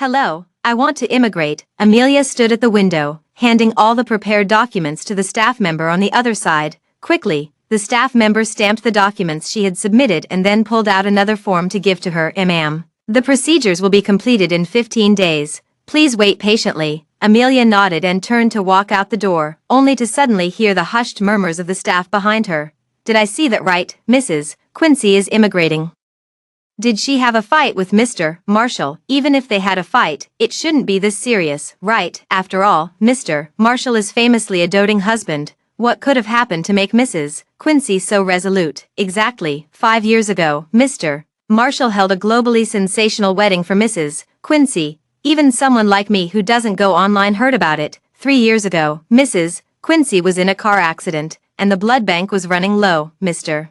Hello, I want to immigrate. Amelia stood at the window, handing all the prepared documents to the staff member on the other side. Quickly, the staff member stamped the documents she had submitted and then pulled out another form to give to her. Ma'am, the procedures will be completed in 15 days. Please wait patiently. Amelia nodded and turned to walk out the door, only to suddenly hear the hushed murmurs of the staff behind her. Did I see that right, Mrs. Quincy is immigrating? Did she have a fight with Mr. Marshall? Even if they had a fight, it shouldn't be this serious, right? After all, Mr. Marshall is famously a doting husband. What could have happened to make Mrs. Quincy so resolute? Exactly 5 years ago, Mr. Marshall held a globally sensational wedding for Mrs. Quincy. Even someone like me who doesn't go online heard about it. 3 years ago, Mrs. Quincy was in a car accident, and the blood bank was running low. Mr.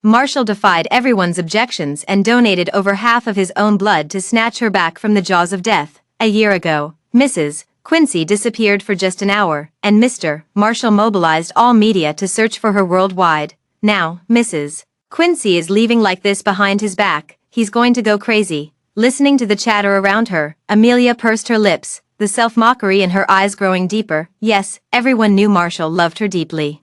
Marshall defied everyone's objections and donated over half of his own blood to snatch her back from the jaws of death. A year ago, Mrs. Quincy disappeared for just an hour, and Mr. Marshall mobilized all media to search for her worldwide. Now, Mrs. Quincy is leaving like this behind his back. He's going to go crazy. Listening to the chatter around her, Amelia pursed her lips, the self-mockery in her eyes growing deeper. Yes, everyone knew Marshall loved her deeply.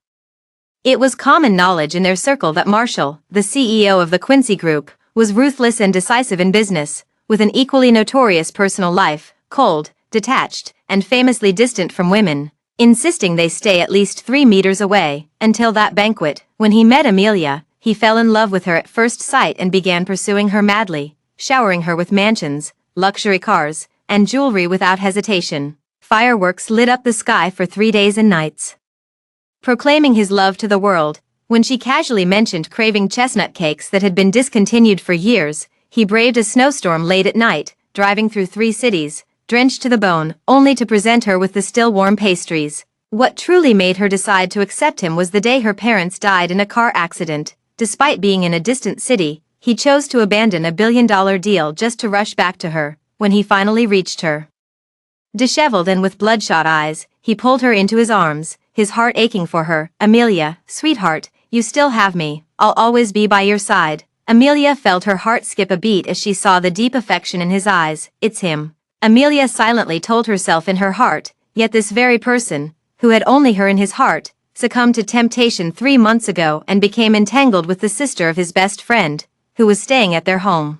It was common knowledge in their circle that Marshall, the CEO of the Quincy Group, was ruthless and decisive in business, with an equally notorious personal life, cold, detached, and famously distant from women, insisting they stay at least 3 meters away. Until that banquet, when he met Amelia, he fell in love with her at first sight and began pursuing her madly, showering her with mansions, luxury cars, and jewelry without hesitation. Fireworks lit up the sky for 3 days and nights, proclaiming his love to the world. When she casually mentioned craving chestnut cakes that had been discontinued for years, he braved a snowstorm late at night, driving through 3 cities, drenched to the bone, only to present her with the still warm pastries. What truly made her decide to accept him was the day her parents died in a car accident. Despite being in a distant city, he chose to abandon a billion-dollar deal just to rush back to her. When he finally reached her, disheveled and with bloodshot eyes, he pulled her into his arms, his heart aching for her. Amelia, sweetheart, you still have me. I'll always be by your side. Amelia felt her heart skip a beat as she saw the deep affection in his eyes. It's him. Amelia silently told herself in her heart, yet this very person, who had only her in his heart, succumbed to temptation 3 months ago and became entangled with the sister of his best friend, who was staying at their home.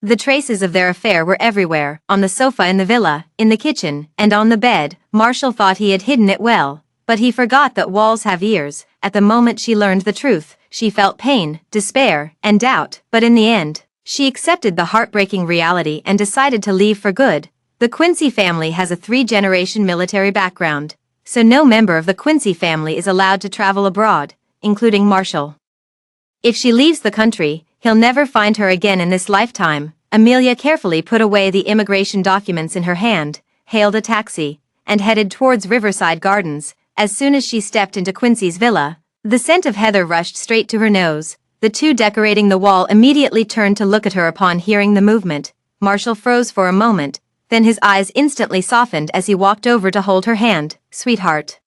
The traces of their affair were everywhere, on the sofa in the villa, in the kitchen, and on the bed. Marshall thought he had hidden it well, but he forgot that walls have ears. At the moment she learned the truth, she felt pain, despair, and doubt, but in the end, she accepted the heartbreaking reality and decided to leave for good. The Quincy family has a 3-generation military background, so no member of the Quincy family is allowed to travel abroad, including Marshall. If she leaves the country, he'll never find her again in this lifetime. Amelia carefully put away the immigration documents in her hand, hailed a taxi, and headed towards Riverside Gardens. As soon as she stepped into Quincy's villa, the scent of heather rushed straight to her nose. The 2 decorating the wall immediately turned to look at her upon hearing the movement. Marshall froze for a moment, then his eyes instantly softened as he walked over to hold her hand. Sweetheart,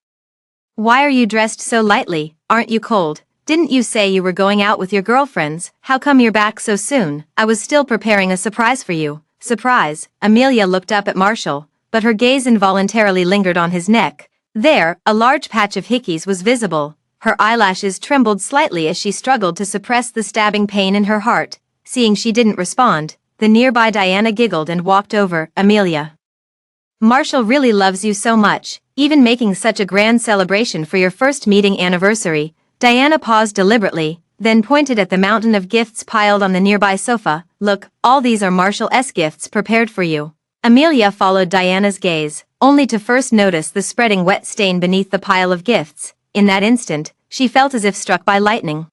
why are you dressed so lightly? Aren't you cold? Didn't you say you were going out with your girlfriends? How come you're back so soon? I was still preparing a surprise for you. Surprise? Amelia looked up at Marshall, but her gaze involuntarily lingered on his neck. There, a large patch of hickeys was visible. Her eyelashes trembled slightly as she struggled to suppress the stabbing pain in her heart. Seeing she didn't respond, the nearby Diana giggled and walked over. Amelia, Marshall really loves you so much, even making such a grand celebration for your first meeting anniversary. Diana paused deliberately, then pointed at the mountain of gifts piled on the nearby sofa. Look, all these are Marshall-esque gifts prepared for you. Amelia followed Diana's gaze, only to first notice the spreading wet stain beneath the pile of gifts. In that instant, she felt as if struck by lightning.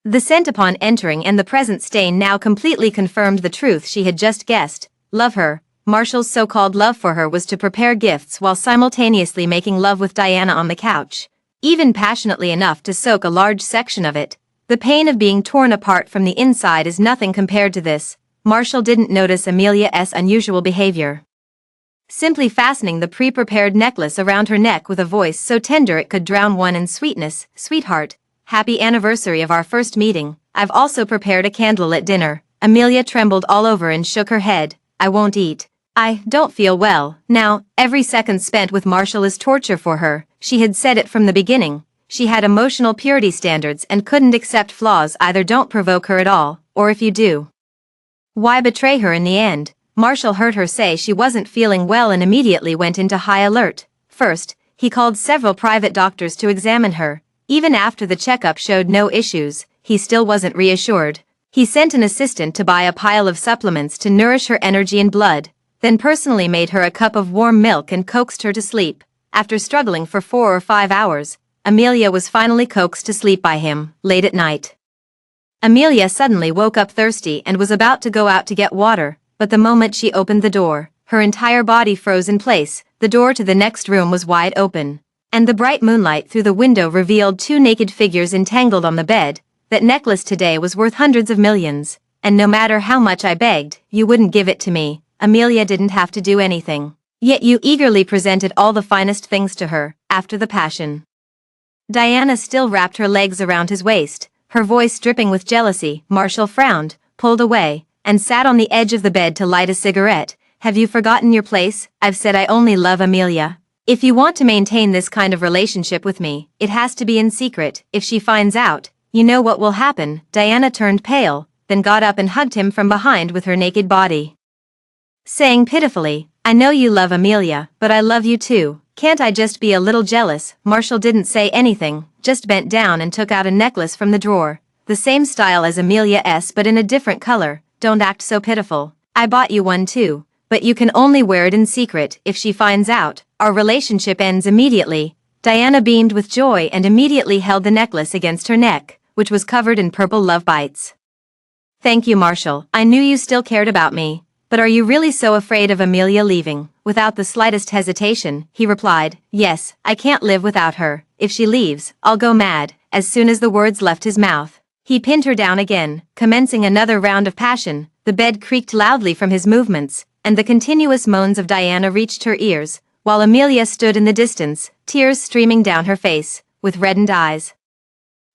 The scent upon entering and the present stain now completely confirmed the truth she had just guessed. Love her. Marshall's so-called love for her was to prepare gifts while simultaneously making love with Diana on the couch, even passionately enough to soak a large section of it. The pain of being torn apart from the inside is nothing compared to this. Marshall didn't notice Amelia's unusual behavior, simply fastening the pre-prepared necklace around her neck with a voice so tender it could drown one in sweetness. Sweetheart, happy anniversary of our first meeting. I've also prepared a candlelit dinner. Amelia trembled all over and shook her head. I won't eat. I don't feel well. Now, every second spent with Marshall is torture for her. She had said it from the beginning. She had emotional purity standards and couldn't accept flaws. Either don't provoke her at all, or if you do, why betray her in the end? Marshall heard her say she wasn't feeling well and immediately went into high alert. First, he called several private doctors to examine her. Even after the checkup showed no issues, he still wasn't reassured. He sent an assistant to buy a pile of supplements to nourish her energy and blood, then personally made her a cup of warm milk and coaxed her to sleep. After struggling for 4 or 5 hours, Amelia was finally coaxed to sleep by him, late at night. Amelia suddenly woke up thirsty and was about to go out to get water, but the moment she opened the door, her entire body froze in place. The door to the next room was wide open, and the bright moonlight through the window revealed 2 naked figures entangled on the bed. That necklace today was worth hundreds of millions, and no matter how much I begged, you wouldn't give it to me. Amelia didn't have to do anything. Yet you eagerly presented all the finest things to her, after the passion. Diana still wrapped her legs around his waist, her voice dripping with jealousy. Marshall frowned, pulled away, and sat on the edge of the bed to light a cigarette. Have you forgotten your place? I've said I only love Amelia. If you want to maintain this kind of relationship with me, it has to be in secret. If she finds out, you know what will happen. Diana turned pale, then got up and hugged him from behind with her naked body, saying pitifully, I know you love Amelia, but I love you too. Can't I just be a little jealous? Marshall didn't say anything, just bent down and took out a necklace from the drawer. The same style as Amelia's but in a different color. Don't act so pitiful. I bought you one too, but you can only wear it in secret. If she finds out, our relationship ends immediately. Diana beamed with joy and immediately held the necklace against her neck, which was covered in purple love bites. Thank you, Marshall. I knew you still cared about me. But are you really so afraid of Amelia leaving? Without the slightest hesitation, he replied, yes, I can't live without her. If she leaves, I'll go mad. As soon as the words left his mouth, he pinned her down again, commencing another round of passion. The bed creaked loudly from his movements, and the continuous moans of Diana reached her ears, while Amelia stood in the distance, tears streaming down her face, with reddened eyes.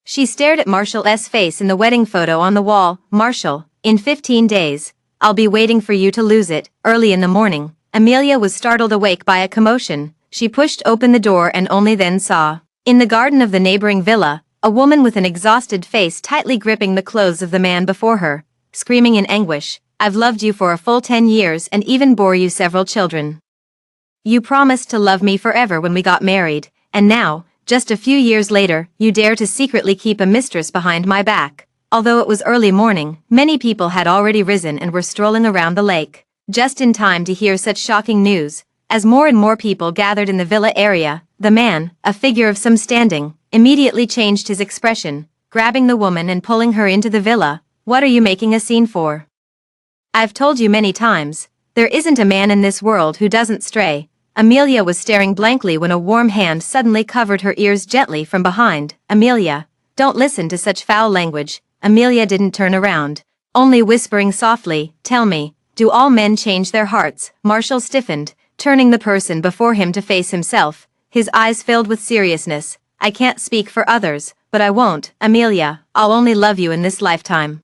She stared at Marshall's face in the wedding photo on the wall. Marshall, in 15 days. I'll be waiting for you to lose it. Early in the morning, Amelia was startled awake by a commotion. She pushed open the door and only then saw, in the garden of the neighboring villa, a woman with an exhausted face tightly gripping the clothes of the man before her, screaming in anguish, I've loved you for a full 10 years and even bore you several children. You promised to love me forever when we got married, and now, just a few years later, you dare to secretly keep a mistress behind my back. Although it was early morning, many people had already risen and were strolling around the lake, just in time to hear such shocking news. As more and more people gathered in the villa area, the man, a figure of some standing, immediately changed his expression, grabbing the woman and pulling her into the villa. What are you making a scene for? I've told you many times, there isn't a man in this world who doesn't stray. Amelia was staring blankly when a warm hand suddenly covered her ears gently from behind. Amelia, don't listen to such foul language. Amelia didn't turn around, only whispering softly, tell me, do all men change their hearts? Marshall stiffened, turning the person before him to face himself, his eyes filled with seriousness. I can't speak for others, but I won't. Amelia, I'll only love you in this lifetime.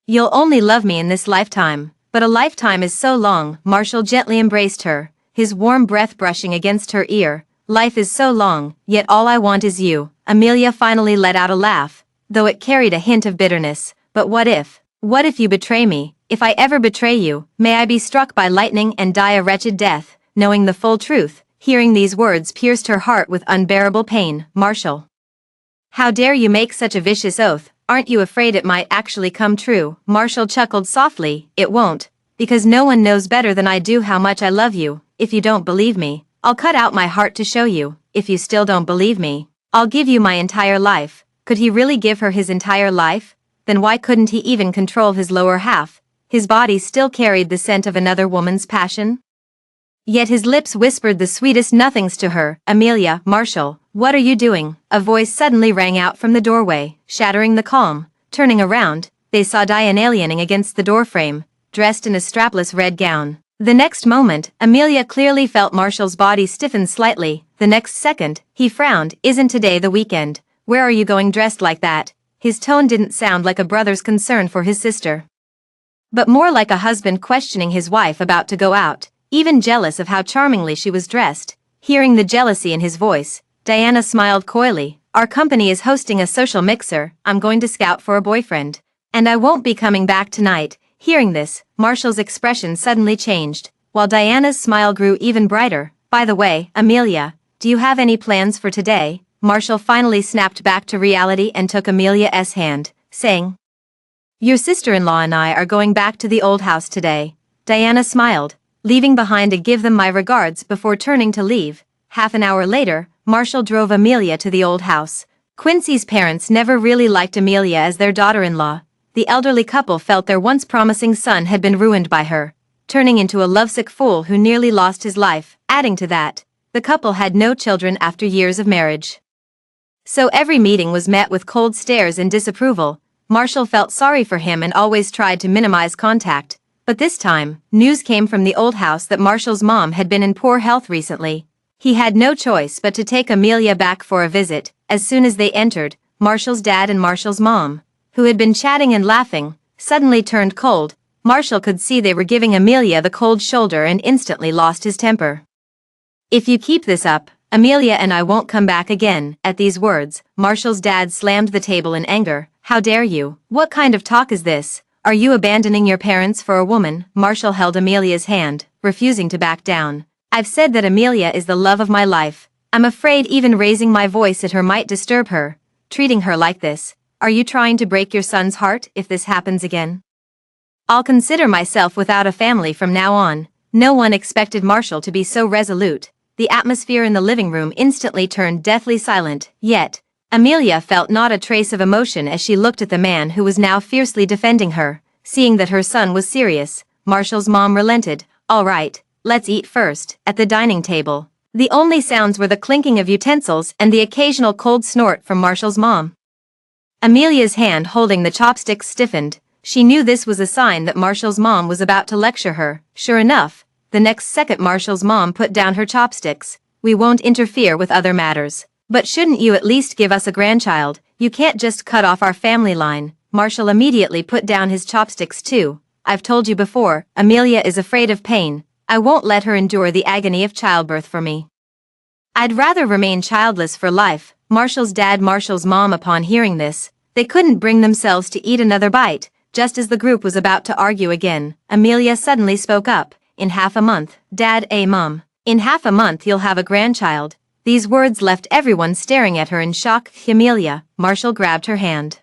You'll only love me in this lifetime, but a lifetime is so long. Marshall gently embraced her, his warm breath brushing against her ear. Life is so long, yet all I want is you. Amelia finally let out a laugh, though it carried a hint of bitterness. But what if? What if you betray me? If I ever betray you, may I be struck by lightning and die a wretched death. Knowing the full truth, hearing these words pierced her heart with unbearable pain. Marshall, how dare you make such a vicious oath? Aren't you afraid it might actually come true? Marshall chuckled softly. It won't, because no one knows better than I do how much I love you. If you don't believe me, I'll cut out my heart to show you. If you still don't believe me, I'll give you my entire life. Could he really give her his entire life? Then why couldn't he even control his lower half? His body still carried the scent of another woman's passion. Yet his lips whispered the sweetest nothings to her. Amelia, Marshall, what are you doing? A voice suddenly rang out from the doorway, shattering the calm. Turning around, they saw Diana leaning against the doorframe, dressed in a strapless red gown. The next moment, Amelia clearly felt Marshall's body stiffen slightly. The next second, he frowned. Isn't today the weekend? Where are you going dressed like that? His tone didn't sound like a brother's concern for his sister. but more like a husband questioning his wife about to go out, even jealous of how charmingly she was dressed. Hearing the jealousy in his voice, Diana smiled coyly. Our company is hosting a social mixer. I'm going to scout for a boyfriend. And I won't be coming back tonight. Hearing this, Marshall's expression suddenly changed, while Diana's smile grew even brighter. By the way, Amelia, do you have any plans for today? Marshall finally snapped back to reality and took Amelia's hand, saying, Your sister-in-law and I are going back to the old house today. Diana smiled, leaving behind a give them my regards before turning to leave. Half an hour later, Marshall drove Amelia to the old house. Quincy's parents never really liked Amelia as their daughter-in-law. The elderly couple felt their once promising son had been ruined by her, turning into a lovesick fool who nearly lost his life. Adding to that, the couple had no children after years of marriage. So every meeting was met with cold stares and disapproval. Marshall felt sorry for him and always tried to minimize contact. But this time, news came from the old house that Marshall's mom had been in poor health recently. He had no choice but to take Amelia back for a visit. As soon as they entered, Marshall's dad and Marshall's mom, who had been chatting and laughing, suddenly turned cold. Marshall could see they were giving Amelia the cold shoulder and instantly lost his temper. If you keep this up, Amelia and I won't come back again. At these words, Marshall's dad slammed the table in anger. How dare you? What kind of talk is this? Are you abandoning your parents for a woman? Marshall held Amelia's hand, refusing to back down. I've said that Amelia is the love of my life. I'm afraid even raising my voice at her might disturb her. Treating her like this. Are you trying to break your son's heart if this happens again? I'll consider myself without a family from now on. No one expected Marshall to be so resolute. The atmosphere in the living room instantly turned deathly silent, yet, Amelia felt not a trace of emotion as she looked at the man who was now fiercely defending her. Seeing that her son was serious, Marshall's mom relented. All right, let's eat first. At the dining table, the only sounds were the clinking of utensils and the occasional cold snort from Marshall's mom. Amelia's hand holding the chopsticks stiffened. She knew this was a sign that Marshall's mom was about to lecture her. Sure enough, the next second Marshall's mom put down her chopsticks. We won't interfere with other matters. But shouldn't you at least give us a grandchild? You can't just cut off our family line. Marshall immediately put down his chopsticks too. I've told you before, Amelia is afraid of pain. I won't let her endure the agony of childbirth for me. I'd rather remain childless for life. Marshall's dad, Marshall's mom. Upon hearing this, they couldn't bring themselves to eat another bite. Just as the group was about to argue again, Amelia suddenly spoke up. In half a month, Dad, Mom. In half a month you'll have a grandchild. These words left everyone staring at her in shock. Amelia, Marshall grabbed her hand.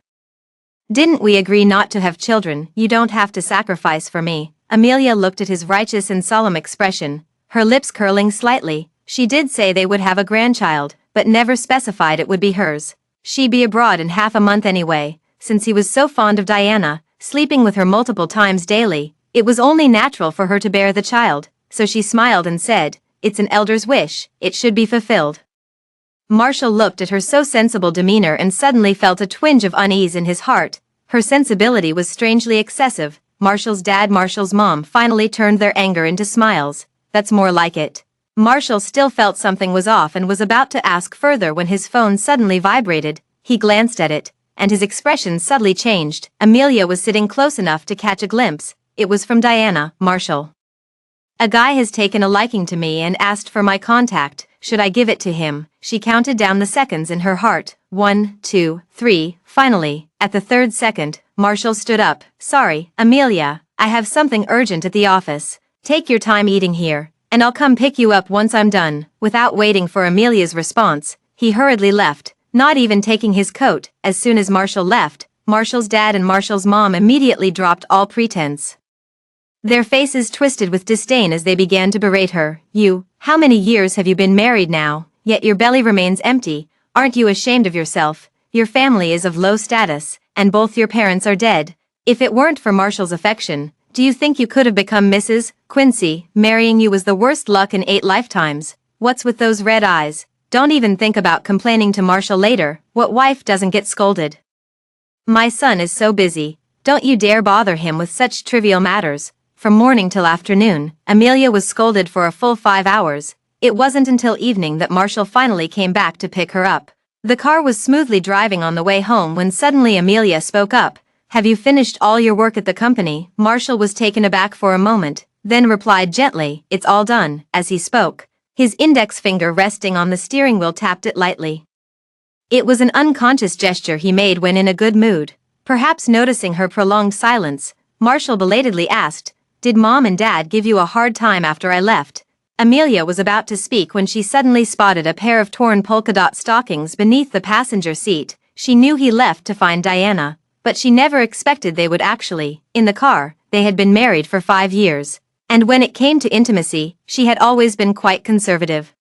Didn't we agree not to have children? You don't have to sacrifice for me. Amelia looked at his righteous and solemn expression, her lips curling slightly. She did say they would have a grandchild, but never specified it would be hers. She'd be abroad in half a month anyway. Since he was so fond of Diana, sleeping with her multiple times daily, it was only natural for her to bear the child. So she smiled and said, It's an elder's wish, it should be fulfilled. Marshall looked at her so sensible demeanor and suddenly felt a twinge of unease in his heart. Her sensibility was strangely excessive. Marshall's dad, Marshall's mom finally turned their anger into smiles. That's more like it. Marshall still felt something was off and was about to ask further when his phone suddenly vibrated. He glanced at it, and his expression subtly changed. Amelia was sitting close enough to catch a glimpse. It was from Diana. Marshall. A guy has taken a liking to me and asked for my contact. Should I give it to him? She counted down the seconds in her heart. 1, 2, 3. Finally, at the third second, Marshall stood up. Sorry, Amelia, I have something urgent at the office. Take your time eating here, and I'll come pick you up once I'm done. Without waiting for Amelia's response, he hurriedly left, not even taking his coat. As soon as Marshall left, Marshall's dad and Marshall's mom immediately dropped all pretense. Their faces twisted with disdain as they began to berate her. How many years have you been married now, yet your belly remains empty? Aren't you ashamed of yourself? Your family is of low status, and both your parents are dead. If it weren't for Marshall's affection, do you think you could have become Mrs. Quincy? Marrying you was the worst luck in 8 lifetimes. What's with those red eyes? Don't even think about complaining to Marshall later. What wife doesn't get scolded? My son is so busy. Don't you dare bother him with such trivial matters. From morning till afternoon, Amelia was scolded for a full 5 hours. It wasn't until evening that Marshall finally came back to pick her up. The car was smoothly driving on the way home when suddenly Amelia spoke up. Have you finished all your work at the company? Marshall was taken aback for a moment, then replied gently, "It's all done." As he spoke, his index finger resting on the steering wheel tapped it lightly. It was an unconscious gesture he made when in a good mood. Perhaps noticing her prolonged silence, Marshall belatedly asked, "Did Mom and Dad give you a hard time after I left?" Amelia was about to speak when she suddenly spotted a pair of torn polka-dot stockings beneath the passenger seat. She knew he left to find Diana, but she never expected they would actually. In the car, they had been married for 5 years, and when it came to intimacy, she had always been quite conservative.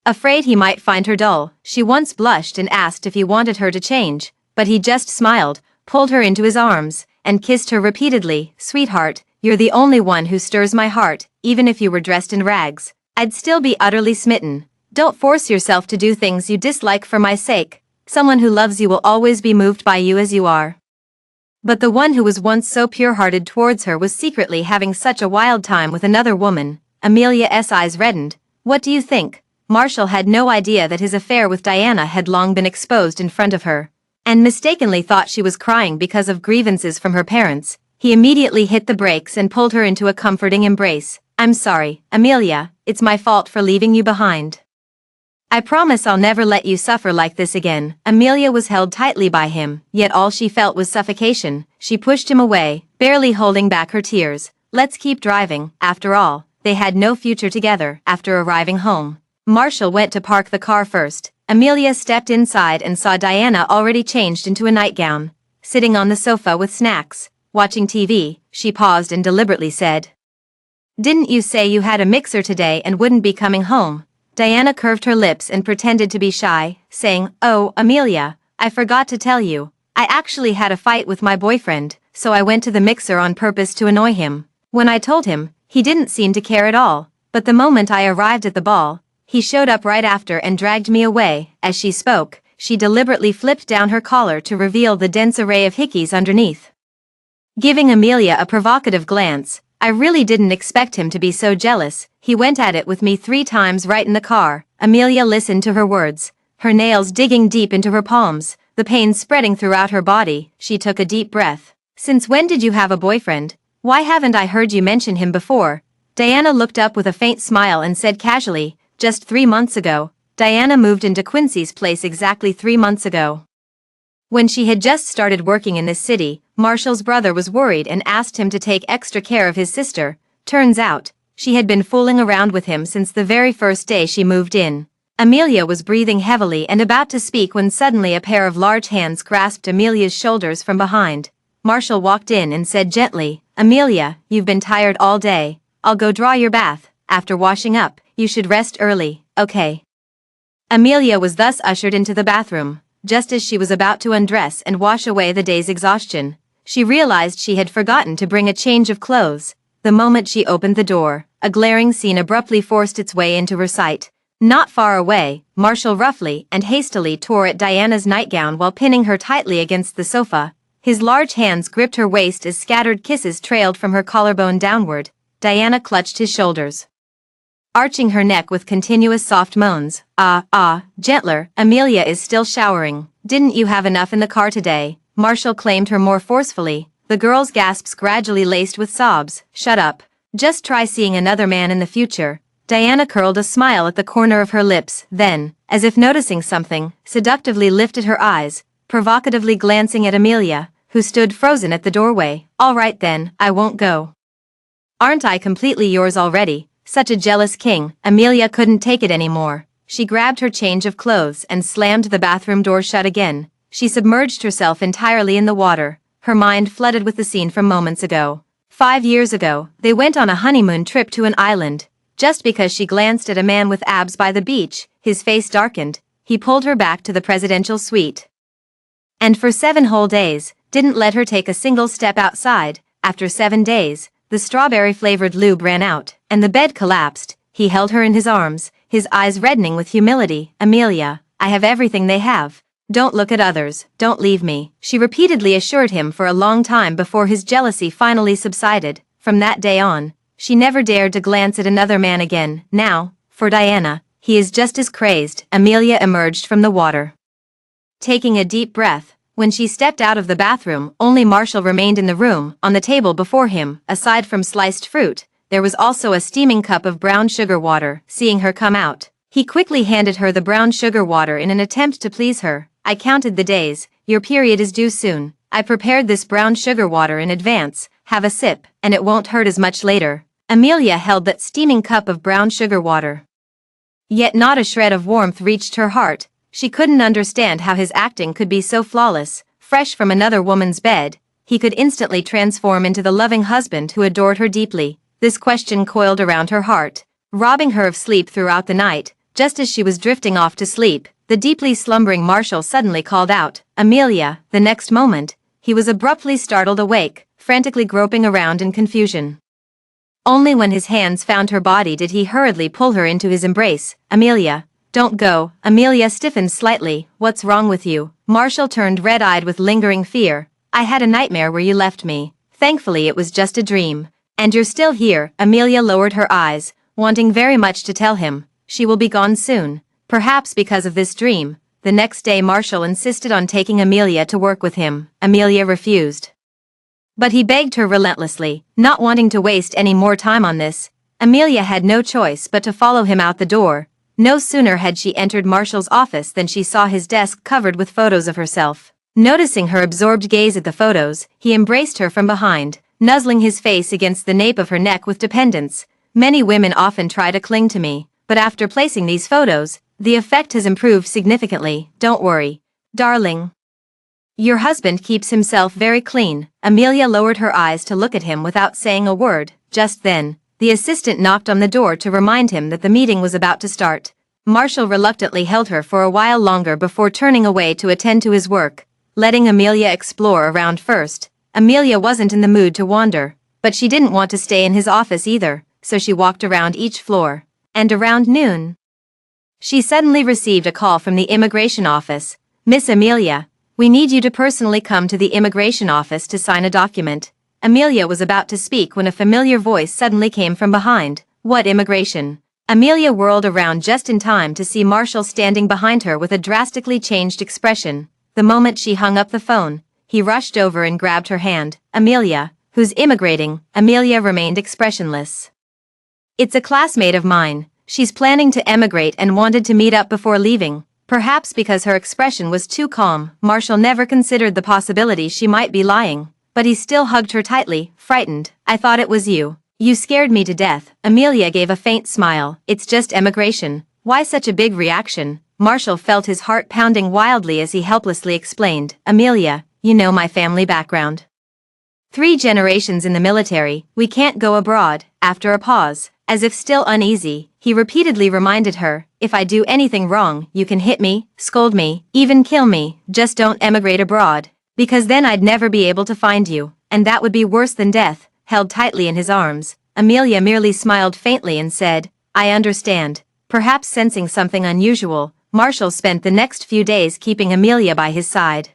Afraid he might find her dull, she once blushed and asked if he wanted her to change, but he just smiled, pulled her into his arms, and kissed her repeatedly. "Sweetheart, you're the only one who stirs my heart, even if you were dressed in rags. I'd still be utterly smitten. Don't force yourself to do things you dislike for my sake. Someone who loves you will always be moved by you as you are." But the one who was once so pure-hearted towards her was secretly having such a wild time with another woman. Amelia's eyes reddened. "What do you think?" Marshall had no idea that his affair with Diana had long been exposed in front of her, and mistakenly thought she was crying because of grievances from her parents. He immediately hit the brakes and pulled her into a comforting embrace. "I'm sorry, Amelia, it's my fault for leaving you behind. I promise I'll never let you suffer like this again." Amelia was held tightly by him, yet all she felt was suffocation. She pushed him away, barely holding back her tears. "Let's keep driving." After all, they had no future together. After arriving home, Marshall went to park the car first. Amelia stepped inside and saw Diana already changed into a nightgown, sitting on the sofa with snacks, watching TV. She paused and deliberately said, "Didn't you say you had a mixer today and wouldn't be coming home?" Diana curved her lips and pretended to be shy, saying, "Oh, Amelia, I forgot to tell you. I actually had a fight with my boyfriend, so I went to the mixer on purpose to annoy him. When I told him, he didn't seem to care at all, but the moment I arrived at the ball, he showed up right after and dragged me away." As she spoke, she deliberately flipped down her collar to reveal the dense array of hickeys underneath. Giving Amelia a provocative glance, "I really didn't expect him to be so jealous. He went at it with me 3 times right in the car." Amelia listened to her words, her nails digging deep into her palms, the pain spreading throughout her body. She took a deep breath. "Since when did you have a boyfriend? Why haven't I heard you mention him before?" Diana looked up with a faint smile and said casually, "Just 3 months ago." Diana moved into Quincy's place exactly 3 months ago. When she had just started working in this city, Marshall's brother was worried and asked him to take extra care of his sister. Turns out, she had been fooling around with him since the very first day she moved in. Amelia was breathing heavily and about to speak when suddenly a pair of large hands grasped Amelia's shoulders from behind. Marshall walked in and said gently, "Amelia, you've been tired all day. I'll go draw your bath. After washing up, you should rest early, okay?" Amelia was thus ushered into the bathroom. Just as she was about to undress and wash away the day's exhaustion, she realized she had forgotten to bring a change of clothes. The moment she opened the door, a glaring scene abruptly forced its way into her sight. Not far away, Marshall roughly and hastily tore at Diana's nightgown while pinning her tightly against the sofa. His large hands gripped her waist as scattered kisses trailed from her collarbone downward. Diana clutched his shoulders, arching her neck with continuous soft moans. Gentler, Amelia is still showering. Didn't you have enough in the car today?" Marshall claimed her more forcefully, the girl's gasps gradually laced with sobs. "Shut up. Just try seeing another man in the future." Diana curled a smile at the corner of her lips, then, as if noticing something, seductively lifted her eyes, provocatively glancing at Amelia, who stood frozen at the doorway. "All right then, I won't go. Aren't I completely yours already? Such a jealous king." Amelia couldn't take it anymore. She grabbed her change of clothes and slammed the bathroom door shut again. She submerged herself entirely in the water, her mind flooded with the scene from moments ago. 5 years ago, they went on a honeymoon trip to an island. Just because she glanced at a man with abs by the beach, his face darkened, he pulled her back to the presidential suite. And for 7 whole days, didn't let her take a single step outside. After 7 days, the strawberry-flavored lube ran out, and the bed collapsed. He held her in his arms, his eyes reddening with humility. "Amelia, I have everything they have. Don't look at others, don't leave me," she repeatedly assured him for a long time before his jealousy finally subsided. From that day on, she never dared to glance at another man again. Now, for Diana, he is just as crazy. Amelia emerged from the water, taking a deep breath, When she stepped out of the bathroom, only Marshall remained in the room. On the table before him, aside from sliced fruit, there was also a steaming cup of brown sugar water. Seeing her come out, he quickly handed her the brown sugar water in an attempt to please her. I counted the days. Your period is due soon. I prepared this brown sugar water in advance. Have a sip, and it won't hurt as much later. Amelia held that steaming cup of brown sugar water. Yet not a shred of warmth reached her heart. She couldn't understand how his acting could be so flawless. Fresh from another woman's bed, he could instantly transform into the loving husband who adored her deeply. This question coiled around her heart, robbing her of sleep throughout the night. Just as she was drifting off to sleep, the deeply slumbering Marshall suddenly called out, "Amelia!" The next moment, he was abruptly startled awake, frantically groping around in confusion. Only when his hands found her body did he hurriedly pull her into his embrace. "Amelia, don't go." Amelia stiffened slightly. "What's wrong with you?" Marshall turned red-eyed with lingering fear. "I had a nightmare where you left me. Thankfully it was just a dream. And you're still here." Amelia lowered her eyes, wanting very much to tell him. She will be gone soon. Perhaps because of this dream. The next day Marshall insisted on taking Amelia to work with him. Amelia refused. But he begged her relentlessly, not wanting to waste any more time on this. Amelia had no choice but to follow him out the door. No sooner had she entered Marshall's office than she saw his desk covered with photos of herself. Noticing her absorbed gaze at the photos, he embraced her from behind, nuzzling his face against the nape of her neck with dependence. "Many women often try to cling to me, but after placing these photos, the effect has improved significantly. Don't worry, darling. Your husband keeps himself very clean." Amelia lowered her eyes to look at him without saying a word. Just then, the assistant knocked on the door to remind him that the meeting was about to start. Marshall reluctantly held her for a while longer before turning away to attend to his work, letting Amelia explore around first. Amelia wasn't in the mood to wander, but she didn't want to stay in his office either, so she walked around each floor. And around noon, she suddenly received a call from the immigration office. "Miss Amelia, we need you to personally come to the immigration office to sign a document." Amelia was about to speak when a familiar voice suddenly came from behind. "What immigration?" Amelia whirled around just in time to see Marshall standing behind her with a drastically changed expression. The moment she hung up the phone, he rushed over and grabbed her hand. "Amelia, who's immigrating?" Amelia remained expressionless. "It's a classmate of mine. She's planning to emigrate and wanted to meet up before leaving." Perhaps because her expression was too calm, Marshall never considered the possibility she might be lying. But he still hugged her tightly, frightened. "I thought it was you. You scared me to death." Amelia gave a faint smile. "It's just emigration. Why such a big reaction?" Marshall felt his heart pounding wildly as he helplessly explained. "Amelia, you know my family background. 3 generations in the military. We can't go abroad." After a pause, as if still uneasy, he repeatedly reminded her, "If I do anything wrong, you can hit me, scold me, even kill me. Just don't emigrate abroad, because then I'd never be able to find you, and that would be worse than death." Held tightly in his arms, Amelia merely smiled faintly and said, "I understand." Perhaps sensing something unusual, Marshall spent the next few days keeping Amelia by his side,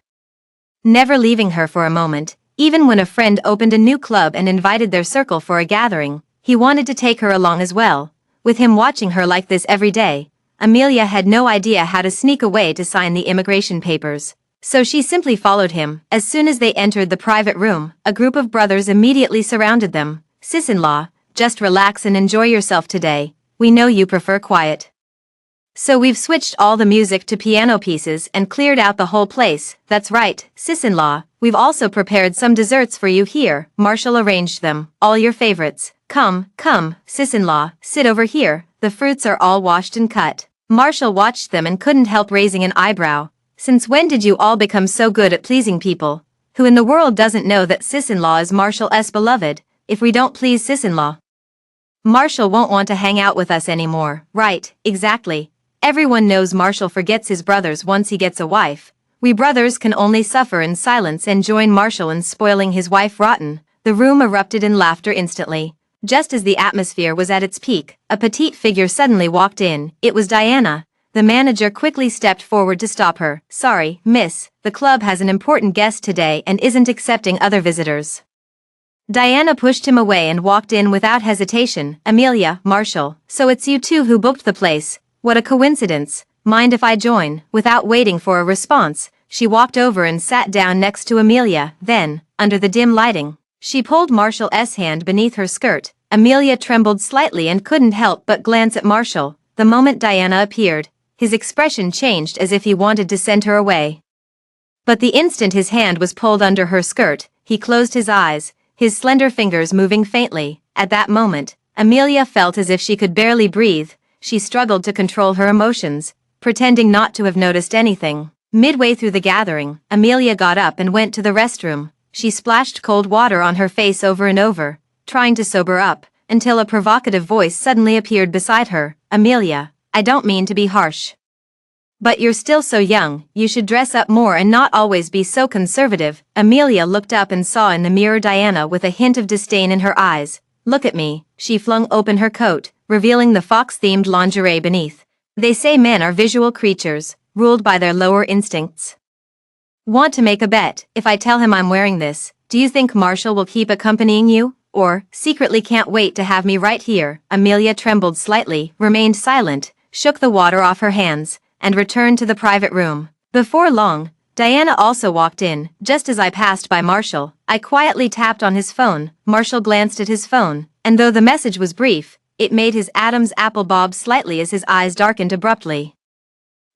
never leaving her for a moment. Even when a friend opened a new club and invited their circle for a gathering, he wanted to take her along as well. With him watching her like this every day, Amelia had no idea how to sneak away to sign the immigration papers. So she simply followed him. As soon as they entered the private room, a group of brothers immediately surrounded them. "Sis-in-law, just relax and enjoy yourself today. We know you prefer quiet. So we've switched all the music to piano pieces and cleared out the whole place." "That's right, sis-in-law. We've also prepared some desserts for you here." Marshall arranged them. "All your favorites. Come, sis-in-law, sit over here. The fruits are all washed and cut." Marshall watched them and couldn't help raising an eyebrow. Since when did you all become so good at pleasing people? Who in the world doesn't know that sis-in-law is Marshall's beloved? If we don't please sis-in-law, Marshall won't want to hang out with us anymore. Right, exactly. Everyone knows Marshall forgets his brothers once he gets a wife. We brothers can only suffer in silence and join Marshall in spoiling his wife rotten. The room erupted in laughter instantly. Just as the atmosphere was at its peak, a petite figure suddenly walked in. It was Diana. The manager quickly stepped forward to stop her. "Sorry, miss, the club has an important guest today and isn't accepting other visitors." Diana pushed him away and walked in without hesitation. "Amelia, Marshall, so it's you two who booked the place. What a coincidence. Mind if I join?" Without waiting for a response, she walked over and sat down next to Amelia. Then, under the dim lighting, she pulled Marshall's hand beneath her skirt. Amelia trembled slightly and couldn't help but glance at Marshall. The moment Diana appeared, his expression changed as if he wanted to send her away. But the instant his hand was pulled under her skirt, he closed his eyes, his slender fingers moving faintly. At that moment, Amelia felt as if she could barely breathe. She struggled to control her emotions, pretending not to have noticed anything. Midway through the gathering, Amelia got up and went to the restroom. She splashed cold water on her face over and over, trying to sober up, until a provocative voice suddenly appeared beside her. "Amelia, I don't mean to be harsh, but you're still so young, you should dress up more and not always be so conservative." Amelia looked up and saw in the mirror Diana with a hint of disdain in her eyes. "Look at me." She flung open her coat, revealing the fox-themed lingerie beneath. "They say men are visual creatures, ruled by their lower instincts. Want to make a bet? If I tell him I'm wearing this, do you think Marshall will keep accompanying you? Or, secretly can't wait to have me right here?" Amelia trembled slightly, remained silent, shook the water off her hands, and returned to the private room. Before long, Diana also walked in. "Just as I passed by Marshall, I quietly tapped on his phone." Marshall glanced at his phone, and though the message was brief, it made his Adam's apple bob slightly as his eyes darkened abruptly.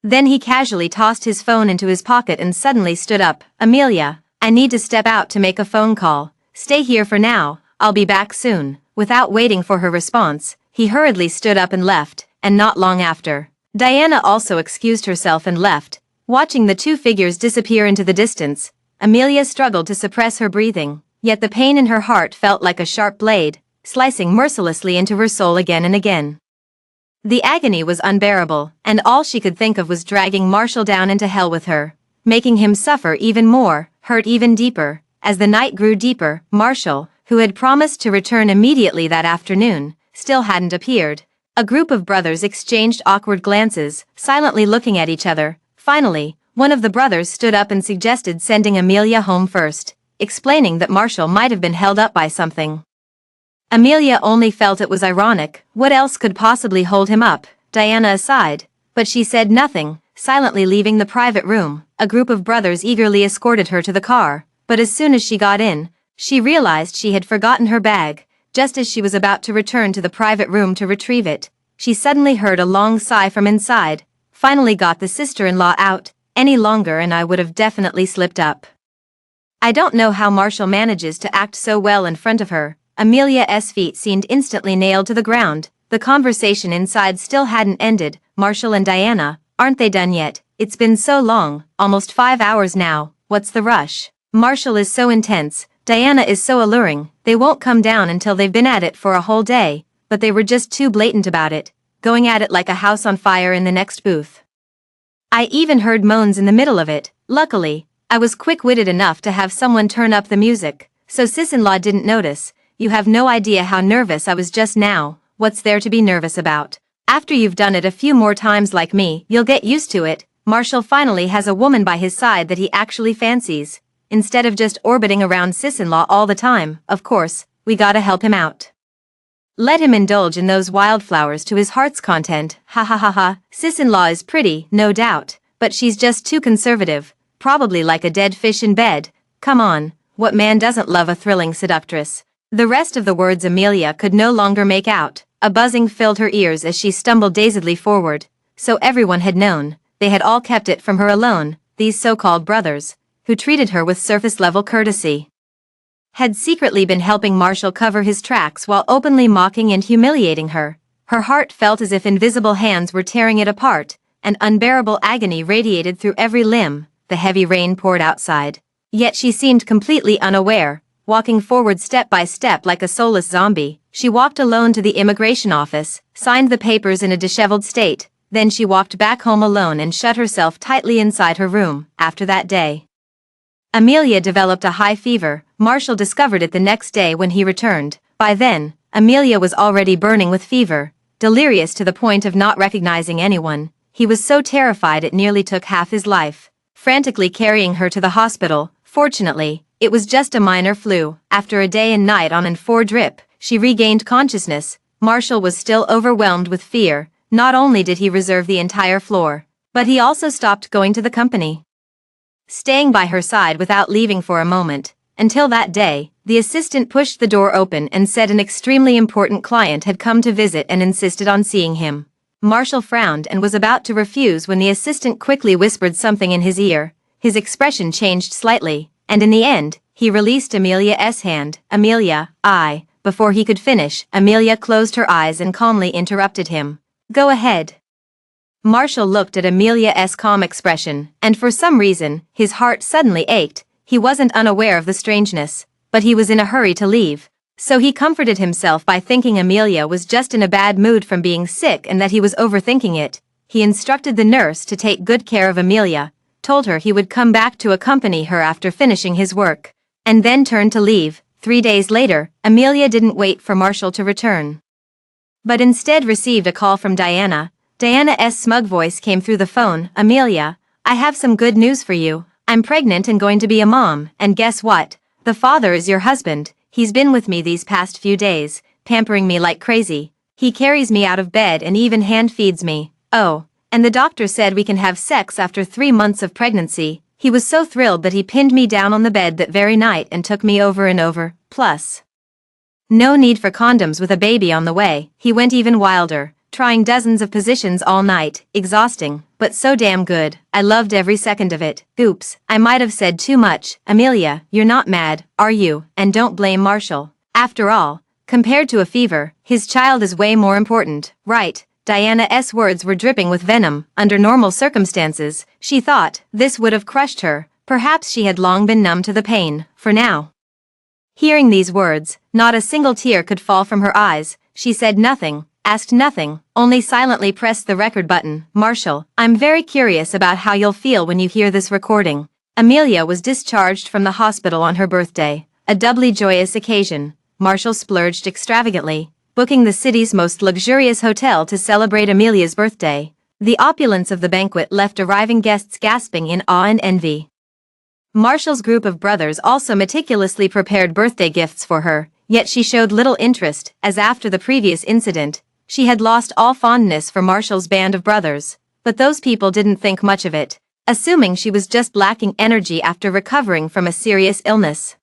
Then he casually tossed his phone into his pocket and suddenly stood up. "Amelia, I need to step out to make a phone call. Stay here for now, I'll be back soon." Without waiting for her response, he hurriedly stood up and left, and not long after, Diana also excused herself and left. Watching the two figures disappear into the distance, Amelia struggled to suppress her breathing, yet the pain in her heart felt like a sharp blade, slicing mercilessly into her soul again and again. The agony was unbearable, and all she could think of was dragging Marshall down into hell with her, making him suffer even more, hurt even deeper. As the night grew deeper, Marshall, who had promised to return immediately that afternoon, still hadn't appeared. A group of brothers exchanged awkward glances, silently looking at each other. Finally, one of the brothers stood up and suggested sending Amelia home first, explaining that Marshall might have been held up by something. Amelia only felt it was ironic. What else could possibly hold him up? Diana aside, but she said nothing, silently leaving the private room. A group of brothers eagerly escorted her to the car, but as soon as she got in, she realized she had forgotten her bag. Just as she was about to return to the private room to retrieve it, she suddenly heard a long sigh from inside. "Finally got the sister-in-law out. Any longer and I would have definitely slipped up. I don't know how Marshall manages to act so well in front of her." Amelia's feet seemed instantly nailed to the ground. The conversation inside still hadn't ended. "Marshall and Diana, aren't they done yet? It's been so long, almost 5 hours now. What's the rush? Marshall is so intense, Diana is so alluring, they won't come down until they've been at it for a whole day." But they were just too blatant about it, going at it like a house on fire in the next booth. I even heard moans in the middle of it. Luckily, I was quick-witted enough to have someone turn up the music, so sis-in-law didn't notice. You have no idea how nervous I was just now. What's there to be nervous about? After you've done it a few more times like me, you'll get used to it. Marshall finally has a woman by his side that he actually fancies, instead of just orbiting around sis-in-law all the time. Of course, we gotta help him out. Let him indulge in those wildflowers to his heart's content. Ha ha ha ha. Sis-in-law is pretty, no doubt, but she's just too conservative, probably like a dead fish in bed. Come on, what man doesn't love a thrilling seductress? The rest of the words Amelia could no longer make out. A buzzing filled her ears as she stumbled dazedly forward. So everyone had known. They had all kept it from her alone. These so-called brothers, who treated her with surface-level courtesy, had secretly been helping Marshall cover his tracks while openly mocking and humiliating her. Her heart felt as if invisible hands were tearing it apart, and unbearable agony radiated through every limb. The heavy rain poured outside, yet she seemed completely unaware, walking forward step by step like a soulless zombie. She walked alone to the immigration office, signed the papers in a disheveled state, then she walked back home alone and shut herself tightly inside her room. After that day, Amelia developed a high fever. Marshall discovered it the next day when he returned. By then, Amelia was already burning with fever, delirious to the point of not recognizing anyone. He was so terrified it nearly took half his life, frantically carrying her to the hospital. Fortunately, it was just a minor flu. After a day and night on and 4 drip, she regained consciousness. Marshall was still overwhelmed with fear. Not only did he reserve the entire floor, but he also stopped going to the company. staying by her side without leaving for a moment. Until that day, the assistant pushed the door open and said an extremely important client had come to visit and insisted on seeing him. Marshall frowned and was about to refuse when the assistant quickly whispered something in his ear. His expression changed slightly, and in the end, he released Amelia's hand. "Amelia, Before he could finish, Amelia closed her eyes and calmly interrupted him. "Go ahead." Marshall looked at Amelia's calm expression, and for some reason, his heart suddenly ached. He wasn't unaware of the strangeness, but he was in a hurry to leave. So he comforted himself by thinking Amelia was just in a bad mood from being sick and that he was overthinking it. He instructed the nurse to take good care of Amelia, told her he would come back to accompany her after finishing his work, and then turned to leave. 3 days later, Amelia didn't wait for Marshall to return, but instead received a call from Diana. Diana's smug voice came through the phone. "Amelia, I have some good news for you. I'm pregnant and going to be a mom, and guess what? The father is your husband. He's been with me these past few days, pampering me like crazy. He carries me out of bed and even hand feeds me. Oh, and the doctor said we can have sex after 3 months of pregnancy." He was so thrilled that he pinned me down on the bed that very night and took me over and over. Plus, no need for condoms with a baby on the way. He went even wilder, trying dozens of positions all night. Exhausting, but so damn good. I loved every second of it. Oops, I might have said too much. Amelia, you're not mad, are you? And don't blame Marshall. After all, compared to a fever, his child is way more important, right? Diana's words were dripping with venom. Under normal circumstances, she thought, this would have crushed her. Perhaps she had long been numb to the pain. For now, hearing these words, not a single tear could fall from her eyes. She said nothing, asked nothing, only silently pressed the record button. "Marshall, I'm very curious about how you'll feel when you hear this recording." Amelia was discharged from the hospital on her birthday, a doubly joyous occasion. Marshall splurged extravagantly, booking the city's most luxurious hotel to celebrate Amelia's birthday. The opulence of the banquet left arriving guests gasping in awe and envy. Marshall's group of brothers also meticulously prepared birthday gifts for her, yet she showed little interest, as after the previous incident, she had lost all fondness for Marshall's band of brothers. But those people didn't think much of it, assuming she was just lacking energy after recovering from a serious illness.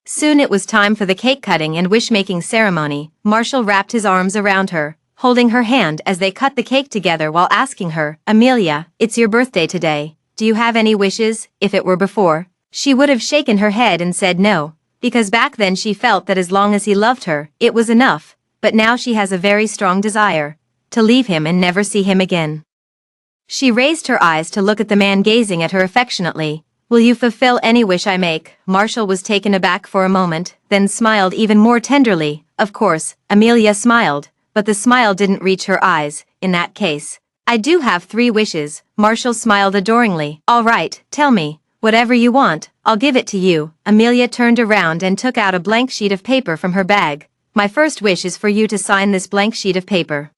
Soon it was time for the cake cutting and wish-making ceremony. Marshall wrapped his arms around her, holding her hand as they cut the cake together while asking her, "Amelia, it's your birthday today. Do you have any wishes?" If it were before, she would have shaken her head and said no, because back then she felt that as long as he loved her, it was enough. But now she has a very strong desire to leave him and never see him again. She raised her eyes to look at the man gazing at her affectionately. "Will you fulfill any wish I make?" Marshall was taken aback for a moment, then smiled even more tenderly. Of course, Amelia smiled, but the smile didn't reach her eyes. "In that case, I do have 3 wishes." Marshall smiled adoringly. "All right, tell me, whatever you want, I'll give it to you." Amelia turned around and took out a blank sheet of paper from her bag. "My first wish is for you to sign this blank sheet of paper."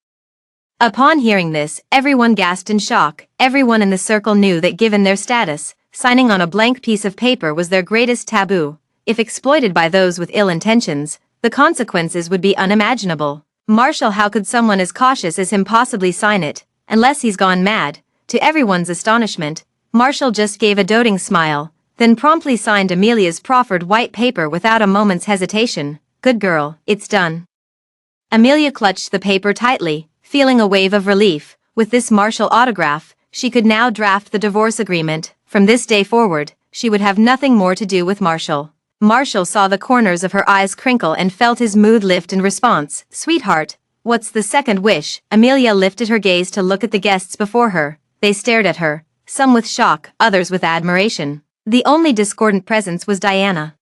Upon hearing this, everyone gasped in shock. Everyone in the circle knew that given their status, signing on a blank piece of paper was their greatest taboo. If exploited by those with ill intentions, the consequences would be unimaginable. Marshall, how could someone as cautious as him possibly sign it, unless he's gone mad? To everyone's astonishment, Marshall just gave a doting smile, then promptly signed Amelia's proffered white paper without a moment's hesitation. "Good girl, it's done." Amelia clutched the paper tightly, feeling a wave of relief. With this Marshall autograph, she could now draft the divorce agreement. From this day forward, she would have nothing more to do with Marshall. Marshall saw the corners of her eyes crinkle and felt his mood lift in response. "Sweetheart, what's the second wish?" Amelia lifted her gaze to look at the guests before her. They stared at her, some with shock, others with admiration. The only discordant presence was Diana,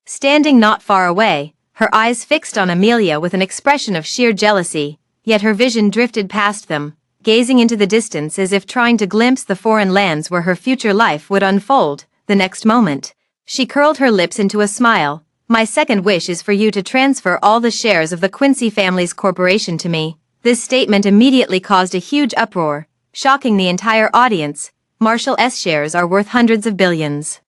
standing not far away, her eyes fixed on Amelia with an expression of sheer jealousy, yet her vision drifted past them, gazing into the distance as if trying to glimpse the foreign lands where her future life would unfold. The next moment, she curled her lips into a smile. "My second wish is for you to transfer all the shares of the Quincy family's corporation to me." This statement immediately caused a huge uproar, shocking the entire audience. Marshall's shares are worth hundreds of billions.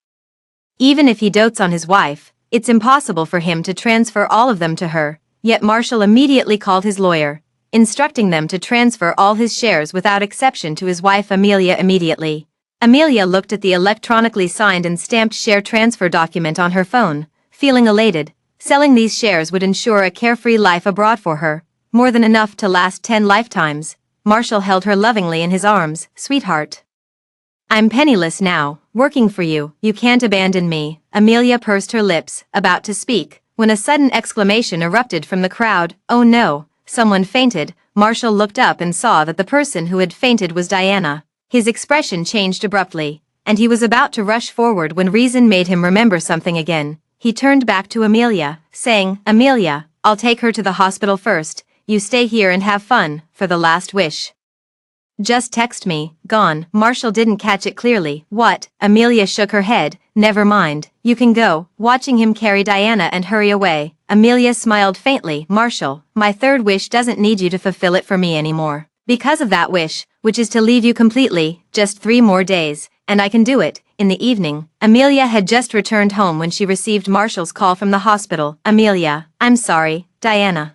Even if he dotes on his wife, it's impossible for him to transfer all of them to her. Yet Marshall immediately called his lawyer, instructing them to transfer all his shares without exception to his wife Amelia immediately. Amelia looked at the electronically signed and stamped share transfer document on her phone, feeling elated. Selling these shares would ensure a carefree life abroad for her, more than enough to last 10 lifetimes. Marshall held her lovingly in his arms. Sweetheart. I'm penniless now, working for you. You can't abandon me. Amelia pursed her lips, about to speak, when a sudden exclamation erupted from the crowd. Oh no, someone fainted. Marshall looked up and saw that the person who had fainted was Diana. His expression changed abruptly, and he was about to rush forward when reason made him remember something again. He turned back to Amelia, saying, Amelia, I'll take her to the hospital first. You stay here and have fun, for the last wish. Just text me. Gone. Marshall didn't catch it clearly. What? Amelia shook her head. Never mind. You can go. Watching him carry Diana and hurry away, Amelia smiled faintly. Marshall, my third wish doesn't need you to fulfill it for me anymore. Because of that wish, which is to leave you completely, just 3 more days, and I can do it. In the evening, Amelia had just returned home when she received Marshall's call from the hospital. Amelia, I'm sorry, Diana.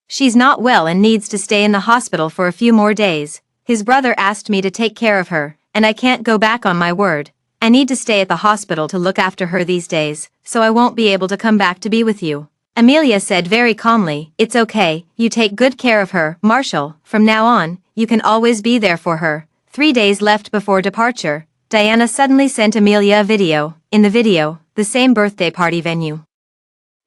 She's not well and needs to stay in the hospital for a few more days. His brother asked me to take care of her, and I can't go back on my word. I need to stay at the hospital to look after her these days, so I won't be able to come back to be with you. Amelia said very calmly, It's okay, you take good care of her. Marshall, from now on, you can always be there for her. 3 days left before departure, Diana suddenly sent Amelia a video. In the video, the same birthday party venue.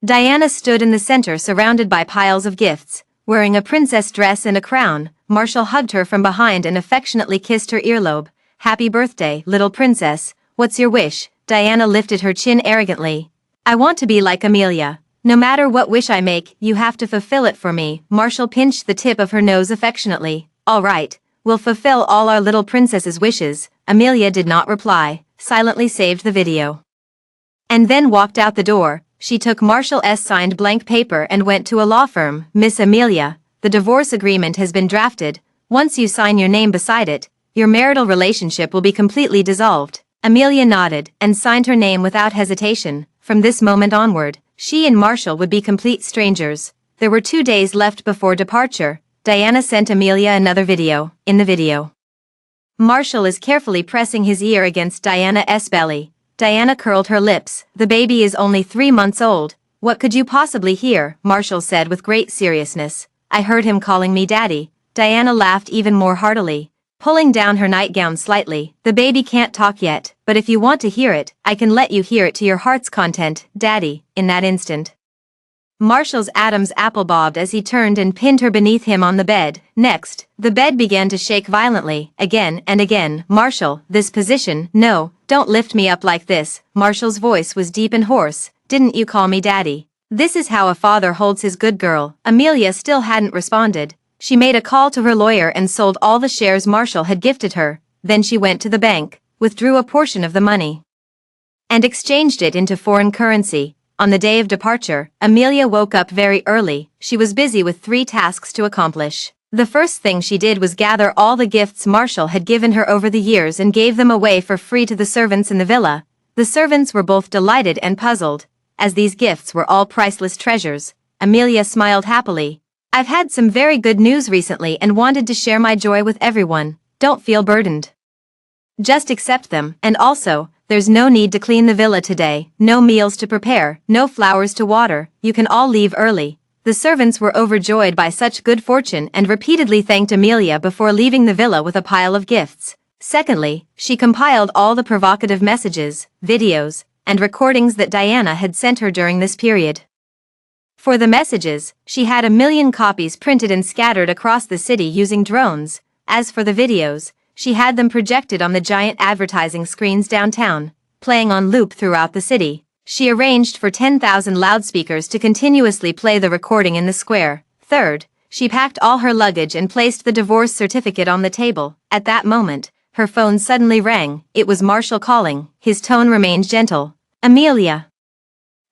Diana stood in the center surrounded by piles of gifts, wearing a princess dress and a crown. Marshall hugged her from behind and affectionately kissed her earlobe. Happy birthday, little princess. What's your wish? Diana lifted her chin arrogantly. I want to be like Amelia. No matter what wish I make, you have to fulfill it for me. Marshall pinched the tip of her nose affectionately. All right, we'll fulfill all our little princess's wishes. Amelia did not reply, silently saved the video. And then walked out the door. She took Marshall's signed blank paper and went to a law firm. Miss Amelia, the divorce agreement has been drafted. Once you sign your name beside it, your marital relationship will be completely dissolved. Amelia nodded and signed her name without hesitation. From this moment onward, she and Marshall would be complete strangers. There were 2 days left before departure. Diana sent Amelia another video. In the video, Marshall is carefully pressing his ear against Diana's belly. Diana curled her lips. The baby is only 3 months old. What could you possibly hear? Marshall said with great seriousness. I heard him calling me daddy. Diana laughed even more heartily, pulling down her nightgown slightly. The baby can't talk yet, but if you want to hear it, I can let you hear it to your heart's content, daddy. In that instant, Marshall's Adam's apple bobbed as he turned and pinned her beneath him on the bed. Next, the bed began to shake violently, again and again. Marshall, this position, no, don't lift me up like this. Marshall's voice was deep and hoarse. Didn't you call me daddy? This is how a father holds his good girl. Amelia still hadn't responded. She made a call to her lawyer and sold all the shares Marshall had gifted her. Then she went to the bank, withdrew a portion of the money, and exchanged it into foreign currency. On the day of departure, Amelia woke up very early. She was busy with 3 tasks to accomplish. The first thing she did was gather all the gifts Marshall had given her over the years and gave them away for free to the servants in the villa. The servants were both delighted and puzzled, as these gifts were all priceless treasures. Amelia smiled happily. I've had some very good news recently and wanted to share my joy with everyone. Don't feel burdened. Just accept them. And also, there's no need to clean the villa today, no meals to prepare, no flowers to water. You can all leave early. The servants were overjoyed by such good fortune and repeatedly thanked Amelia before leaving the villa with a pile of gifts. Secondly, she compiled all the provocative messages, videos, and recordings that Diana had sent her during this period. For the messages, she had 1 million copies printed and scattered across the city using drones. As for the videos, she had them projected on the giant advertising screens downtown, playing on loop throughout the city. She arranged for 10,000 loudspeakers to continuously play the recording in the square. Third, she packed all her luggage and placed the divorce certificate on the table. At that moment, her phone suddenly rang. It was Marshall calling. His tone remained gentle. Amelia.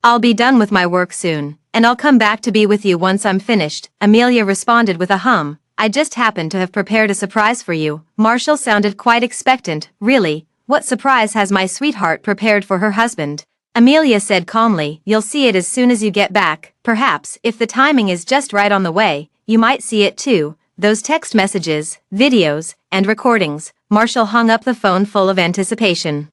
I'll be done with my work soon, and I'll come back to be with you once I'm finished. Amelia responded with a hum. I just happened to have prepared a surprise for you. Marshall sounded quite expectant. Really? What surprise has my sweetheart prepared for her husband? Amelia said calmly. You'll see it as soon as you get back. Perhaps, if the timing is just right on the way, you might see it too. Those text messages, videos, and recordings, Marshall hung up the phone full of anticipation.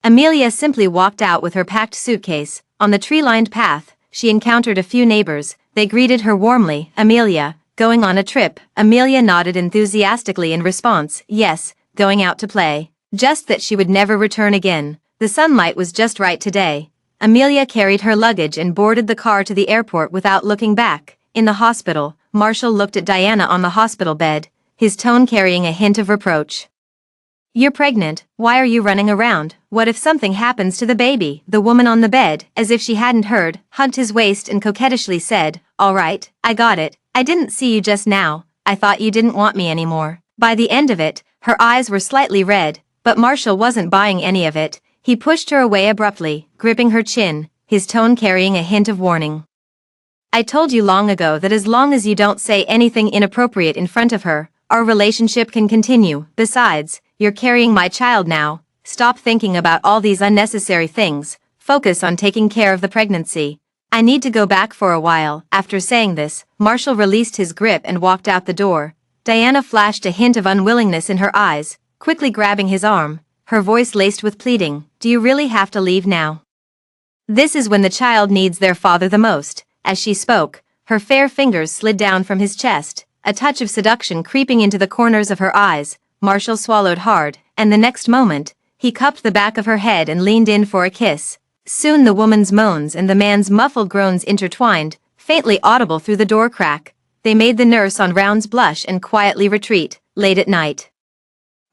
Amelia simply walked out with her packed suitcase. On the tree-lined path, she encountered a few neighbors. They greeted her warmly. "Amelia, going on a trip?" Amelia nodded enthusiastically in response. "Yes, going out to play. Just that she would never return again. The sunlight was just right today." Amelia carried her luggage and boarded the car to the airport without looking back. In the hospital, Marshall looked at Diana on the hospital bed, his tone carrying a hint of reproach. "You're pregnant, why are you running around? What if something happens to the baby?" The woman on the bed, as if she hadn't heard, hugged his waist and coquettishly said, "All right, I got it. I didn't see you just now. I thought you didn't want me anymore." By the end of it, her eyes were slightly red, but Marshall wasn't buying any of it. He pushed her away abruptly, gripping her chin, his tone carrying a hint of warning. "I told you long ago that as long as you don't say anything inappropriate in front of her, our relationship can continue. Besides, you're carrying my child now. Stop thinking about all these unnecessary things. Focus on taking care of the pregnancy. I need to go back for a while." After saying this, Marshall released his grip and walked out the door. Diana flashed a hint of unwillingness in her eyes, quickly grabbing his arm, her voice laced with pleading. "Do you really have to leave now? This is when the child needs their father the most." As she spoke, her fair fingers slid down from his chest, a touch of seduction creeping into the corners of her eyes. Marshall swallowed hard, and the next moment, he cupped the back of her head and leaned in for a kiss. Soon the woman's moans and the man's muffled groans intertwined, faintly audible through the door crack. They made the nurse on rounds blush and quietly retreat. Late at night,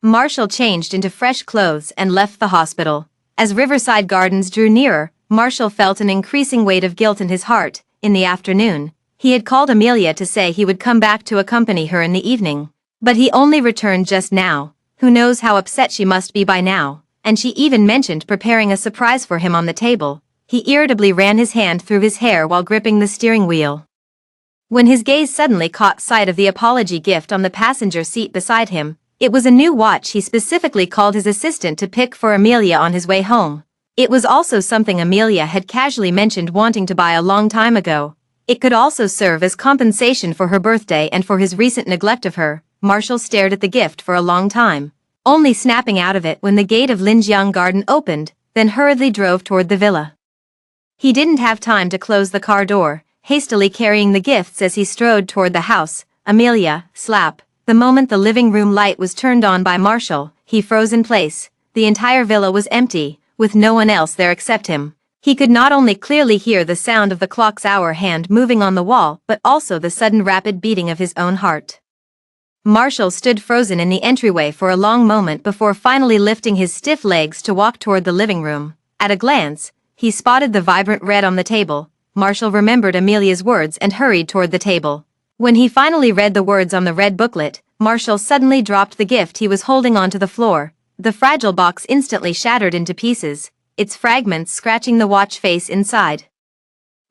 Marshall changed into fresh clothes and left the hospital. As Riverside Gardens drew nearer, Marshall felt an increasing weight of guilt in his heart. In the afternoon, he had called Amelia to say he would come back to accompany her in the evening. But he only returned just now. Who knows how upset she must be by now, and she even mentioned preparing a surprise for him on the table. He irritably ran his hand through his hair while gripping the steering wheel. When his gaze suddenly caught sight of the apology gift on the passenger seat beside him, it was a new watch he specifically called his assistant to pick for Amelia on his way home. It was also something Amelia had casually mentioned wanting to buy a long time ago. It could also serve as compensation for her birthday and for his recent neglect of her. Marshall stared at the gift for a long time, only snapping out of it when the gate of Linjiang Garden opened, then hurriedly drove toward the villa. He didn't have time to close the car door, hastily carrying the gifts as he strode toward the house. Amelia, slap. The moment the living room light was turned on by Marshall, he froze in place. The entire villa was empty, with no one else there except him. He could not only clearly hear the sound of the clock's hour hand moving on the wall, but also the sudden rapid beating of his own heart. Marshall stood frozen in the entryway for a long moment before finally lifting his stiff legs to walk toward the living room. At a glance, he spotted the vibrant red on the table. Marshall remembered Amelia's words and hurried toward the table. When he finally read the words on the red booklet, Marshall suddenly dropped the gift he was holding onto the floor. The fragile box instantly shattered into pieces, its fragments scratching the watch face inside.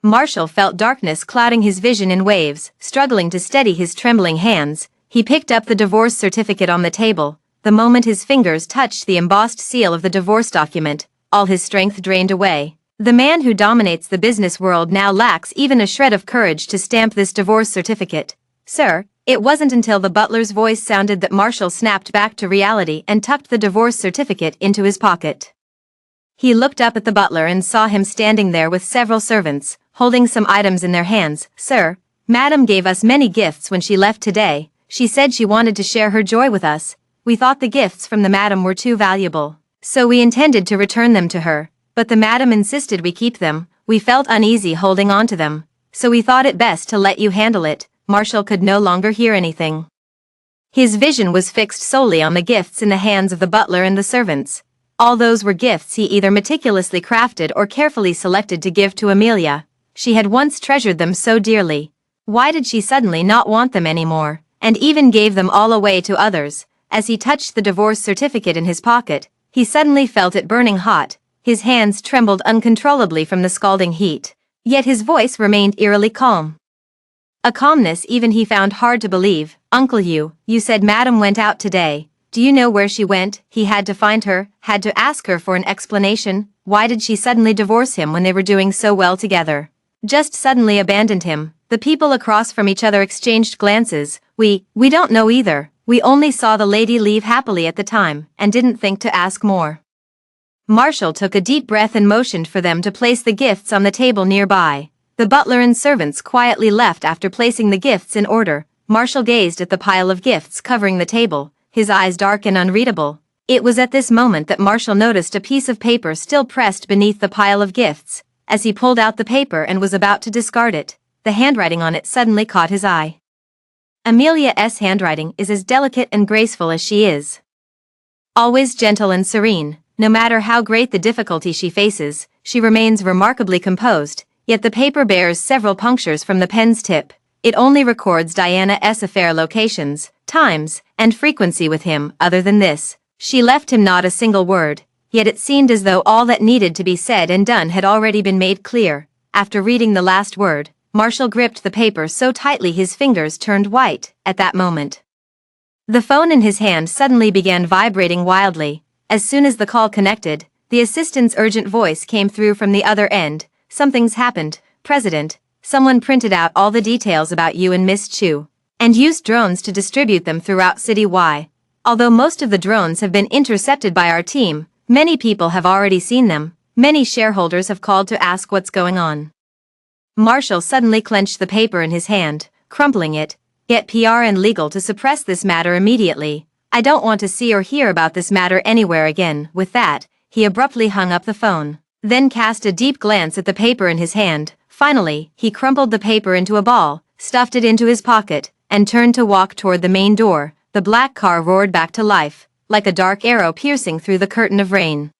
Marshall felt darkness clouding his vision in waves. Struggling to steady his trembling hands, he picked up the divorce certificate on the table. The moment his fingers touched the embossed seal of the divorce document, all his strength drained away. The man who dominates the business world now lacks even a shred of courage to stamp this divorce certificate. "Sir." It wasn't until the butler's voice sounded that Marshall snapped back to reality and tucked the divorce certificate into his pocket. He looked up at the butler and saw him standing there with several servants, holding some items in their hands. "Sir, Madam gave us many gifts when she left today. She said she wanted to share her joy with us. We thought the gifts from the madam were too valuable, so we intended to return them to her, but the madam insisted we keep them. We felt uneasy holding on to them, so we thought it best to let you handle it." Marshall could no longer hear anything. His vision was fixed solely on the gifts in the hands of the butler and the servants. All those were gifts he either meticulously crafted or carefully selected to give to Amelia. She had once treasured them so dearly. Why did she suddenly not want them anymore, and even gave them all away to others? As he touched the divorce certificate in his pocket, he suddenly felt it burning hot. His hands trembled uncontrollably from the scalding heat, yet his voice remained eerily calm. A calmness even he found hard to believe. "Uncle, you said Madam went out today. Do you know where she went?" He had to find her, had to ask her for an explanation. Why did she suddenly divorce him when they were doing so well together? Just suddenly abandoned him. The people across from each other exchanged glances. We don't know either," We only saw the lady leave happily at the time and didn't think to ask more. Marshall took a deep breath and motioned for them to place the gifts on the table nearby. The butler and servants quietly left after placing the gifts in order. Marshall gazed at the pile of gifts covering the table, his eyes dark and unreadable. It was at this moment that Marshall noticed a piece of paper still pressed beneath the pile of gifts. As he pulled out the paper and was about to discard it, the handwriting on it suddenly caught his eye. Amelia's handwriting is as delicate and graceful as she is. Always gentle and serene, no matter how great the difficulty she faces, she remains remarkably composed, yet the paper bears several punctures from the pen's tip. It only records Diana's affair locations, times, and frequency with him. Other than this, she left him not a single word, yet it seemed as though all that needed to be said and done had already been made clear. After reading the last word, Marshall gripped the paper so tightly his fingers turned white. At that moment, the phone in his hand suddenly began vibrating wildly. As soon as the call connected, the assistant's urgent voice came through from the other end. Something's happened, President. Someone printed out all the details about you and Miss Chu, and used drones to distribute them throughout City Y. Although most of the drones have been intercepted by our team, many people have already seen them. Many shareholders have called to ask what's going on. Marshall suddenly clenched the paper in his hand, crumpling it. Get PR and legal to suppress this matter immediately. I don't want to see or hear about this matter anywhere again. With that, he abruptly hung up the phone, then cast a deep glance at the paper in his hand. Finally, he crumpled the paper into a ball, stuffed it into his pocket, and turned to walk toward the main door. The black car roared back to life, like a dark arrow piercing through the curtain of rain.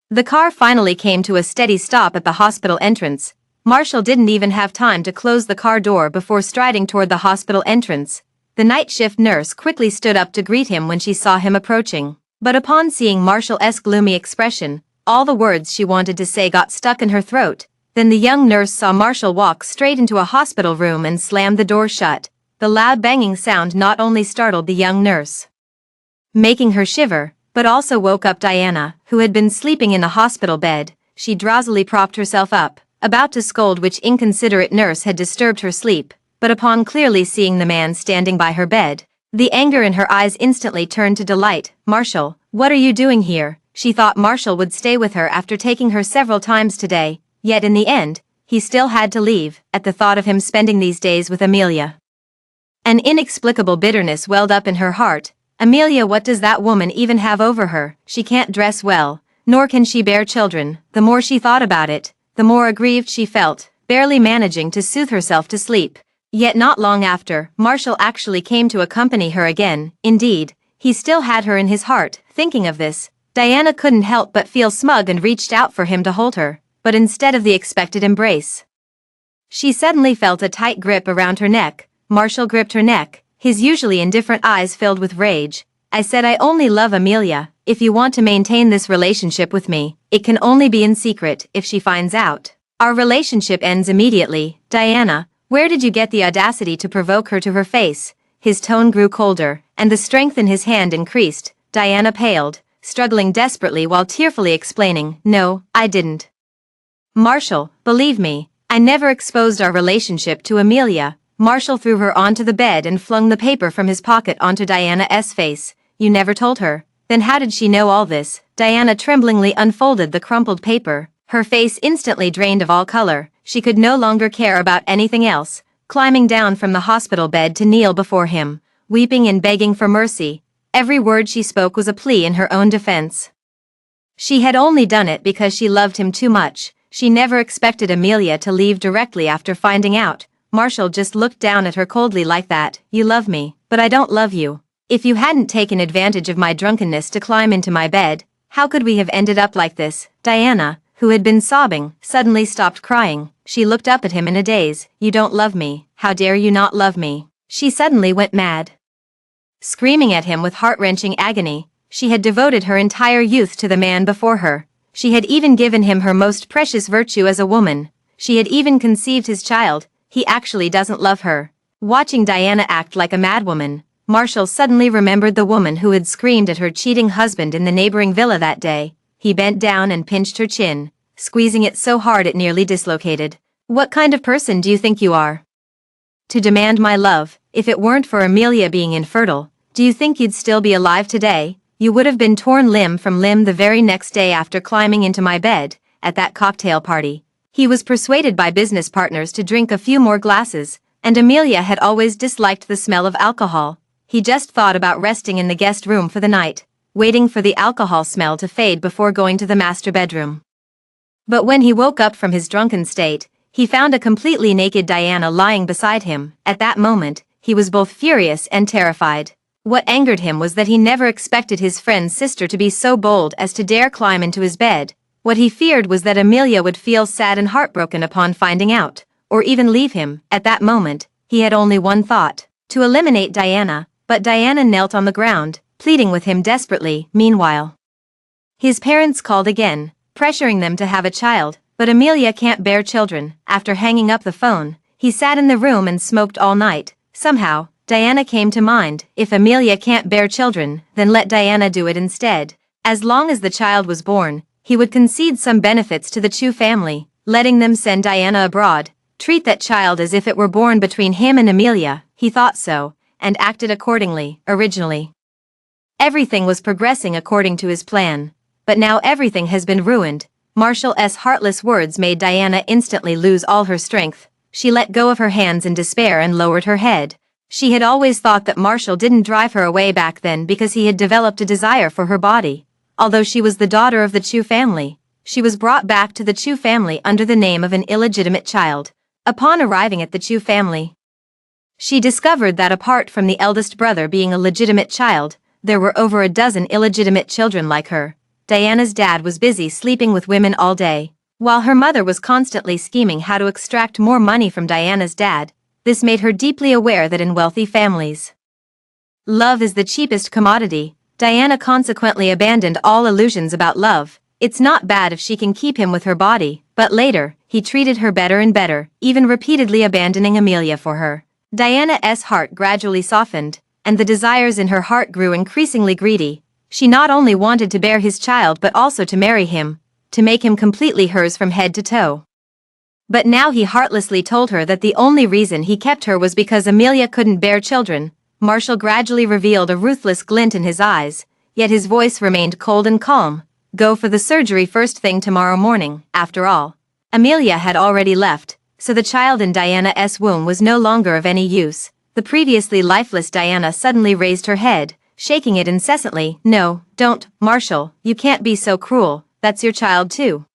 The car finally came to a steady stop at the hospital entrance. Marshall didn't even have time to close the car door before striding toward the hospital entrance. The night shift nurse quickly stood up to greet him when she saw him approaching. But upon seeing Marshall's gloomy expression, all the words she wanted to say got stuck in her throat. Then the young nurse saw Marshall walk straight into a hospital room and slammed the door shut. The loud banging sound not only startled the young nurse, making her shiver, but also woke up Diana, who had been sleeping in the hospital bed. She drowsily propped herself up, about to scold which inconsiderate nurse had disturbed her sleep. But upon clearly seeing the man standing by her bed, the anger in her eyes instantly turned to delight. Marshall, what are you doing here? She thought Marshall would stay with her after taking her several times today, yet in the end, he still had to leave. At the thought of him spending these days with Amelia, an inexplicable bitterness welled up in her heart. Amelia, what does that woman even have over her? She can't dress well, nor can she bear children. The more she thought about it, the more aggrieved she felt, barely managing to soothe herself to sleep. Yet not long after, Marshall actually came to accompany her again. Indeed, he still had her in his heart. Thinking of this, Diana couldn't help but feel smug and reached out for him to hold her, but instead of the expected embrace, she suddenly felt a tight grip around her neck. Marshall gripped her neck, his usually indifferent eyes filled with rage. I said I only love Amelia. If you want to maintain this relationship with me, it can only be in secret. If she finds out, our relationship ends immediately. Diana, where did you get the audacity to provoke her to her face? His tone grew colder, and the strength in his hand increased. Diana paled, struggling desperately while tearfully explaining, No, I didn't. Marshall, believe me, I never exposed our relationship to Amelia. Marshall threw her onto the bed and flung the paper from his pocket onto Diana's face. You never told her. Then how did she know all this? Diana tremblingly unfolded the crumpled paper. Her face instantly drained of all color. She could no longer care about anything else, climbing down from the hospital bed to kneel before him, weeping and begging for mercy. Every word she spoke was a plea in her own defense. She had only done it because she loved him too much. She never expected Amelia to leave directly after finding out. Marshall just looked down at her coldly like that. You love me, but I don't love you. If you hadn't taken advantage of my drunkenness to climb into my bed, how could we have ended up like this? Diana, who had been sobbing, suddenly stopped crying. She looked up at him in a daze. You don't love me. How dare you not love me? She suddenly went mad, screaming at him with heart-wrenching agony. She had devoted her entire youth to the man before her. She had even given him her most precious virtue as a woman. She had even conceived his child. He actually doesn't love her. Watching Diana act like a madwoman, Marshall suddenly remembered the woman who had screamed at her cheating husband in the neighboring villa that day. He bent down and pinched her chin, squeezing it so hard it nearly dislocated. What kind of person do you think you are, to demand my love? If it weren't for Amelia being infertile, Do you think you'd still be alive today? You would have been torn limb from limb the very next day after climbing into my bed, at that cocktail party. He was persuaded by business partners to drink a few more glasses, and Amelia had always disliked the smell of alcohol. He just thought about resting in the guest room for the night, waiting for the alcohol smell to fade before going to the master bedroom. But when he woke up from his drunken state, he found a completely naked Diana lying beside him. At that moment, he was both furious and terrified. What angered him was that he never expected his friend's sister to be so bold as to dare climb into his bed. What he feared was that Amelia would feel sad and heartbroken upon finding out, or even leave him. At that moment, he had only one thought: to eliminate Diana, but Diana knelt on the ground, pleading with him desperately. Meanwhile, his parents called again, pressuring them to have a child, but Amelia can't bear children. After hanging up the phone, he sat in the room and smoked all night. Somehow, Diana came to mind. If Amelia can't bear children, then let Diana do it instead. As long as the child was born, he would concede some benefits to the Chu family, letting them send Diana abroad, treat that child as if it were born between him and Amelia. He thought so, and acted accordingly. Originally, everything was progressing according to his plan, but now everything has been ruined. Marshall's heartless words made Diana instantly lose all her strength. She let go of her hands in despair and lowered her head. She had always thought that Marshall didn't drive her away back then because he had developed a desire for her body. Although she was the daughter of the Chu family, she was brought back to the Chu family under the name of an illegitimate child. Upon arriving at the Chu family, she discovered that apart from the eldest brother being a legitimate child, there were over a dozen illegitimate children like her. Diana's dad was busy sleeping with women all day, while her mother was constantly scheming how to extract more money from Diana's dad. This made her deeply aware that in wealthy families, love is the cheapest commodity. Diana consequently abandoned all illusions about love. It's not bad if she can keep him with her body, but later, he treated her better and better, even repeatedly abandoning Amelia for her. Diana's heart gradually softened, and the desires in her heart grew increasingly greedy. She not only wanted to bear his child but also to marry him, to make him completely hers from head to toe. But now he heartlessly told her that the only reason he kept her was because Amelia couldn't bear children. Marshall gradually revealed a ruthless glint in his eyes, yet his voice remained cold and calm. Go for the surgery first thing tomorrow morning. After all, Amelia had already left, so the child in Diana's womb was no longer of any use. The previously lifeless Diana suddenly raised her head, shaking it incessantly. No, don't, Marshall, you can't be so cruel, that's your child too.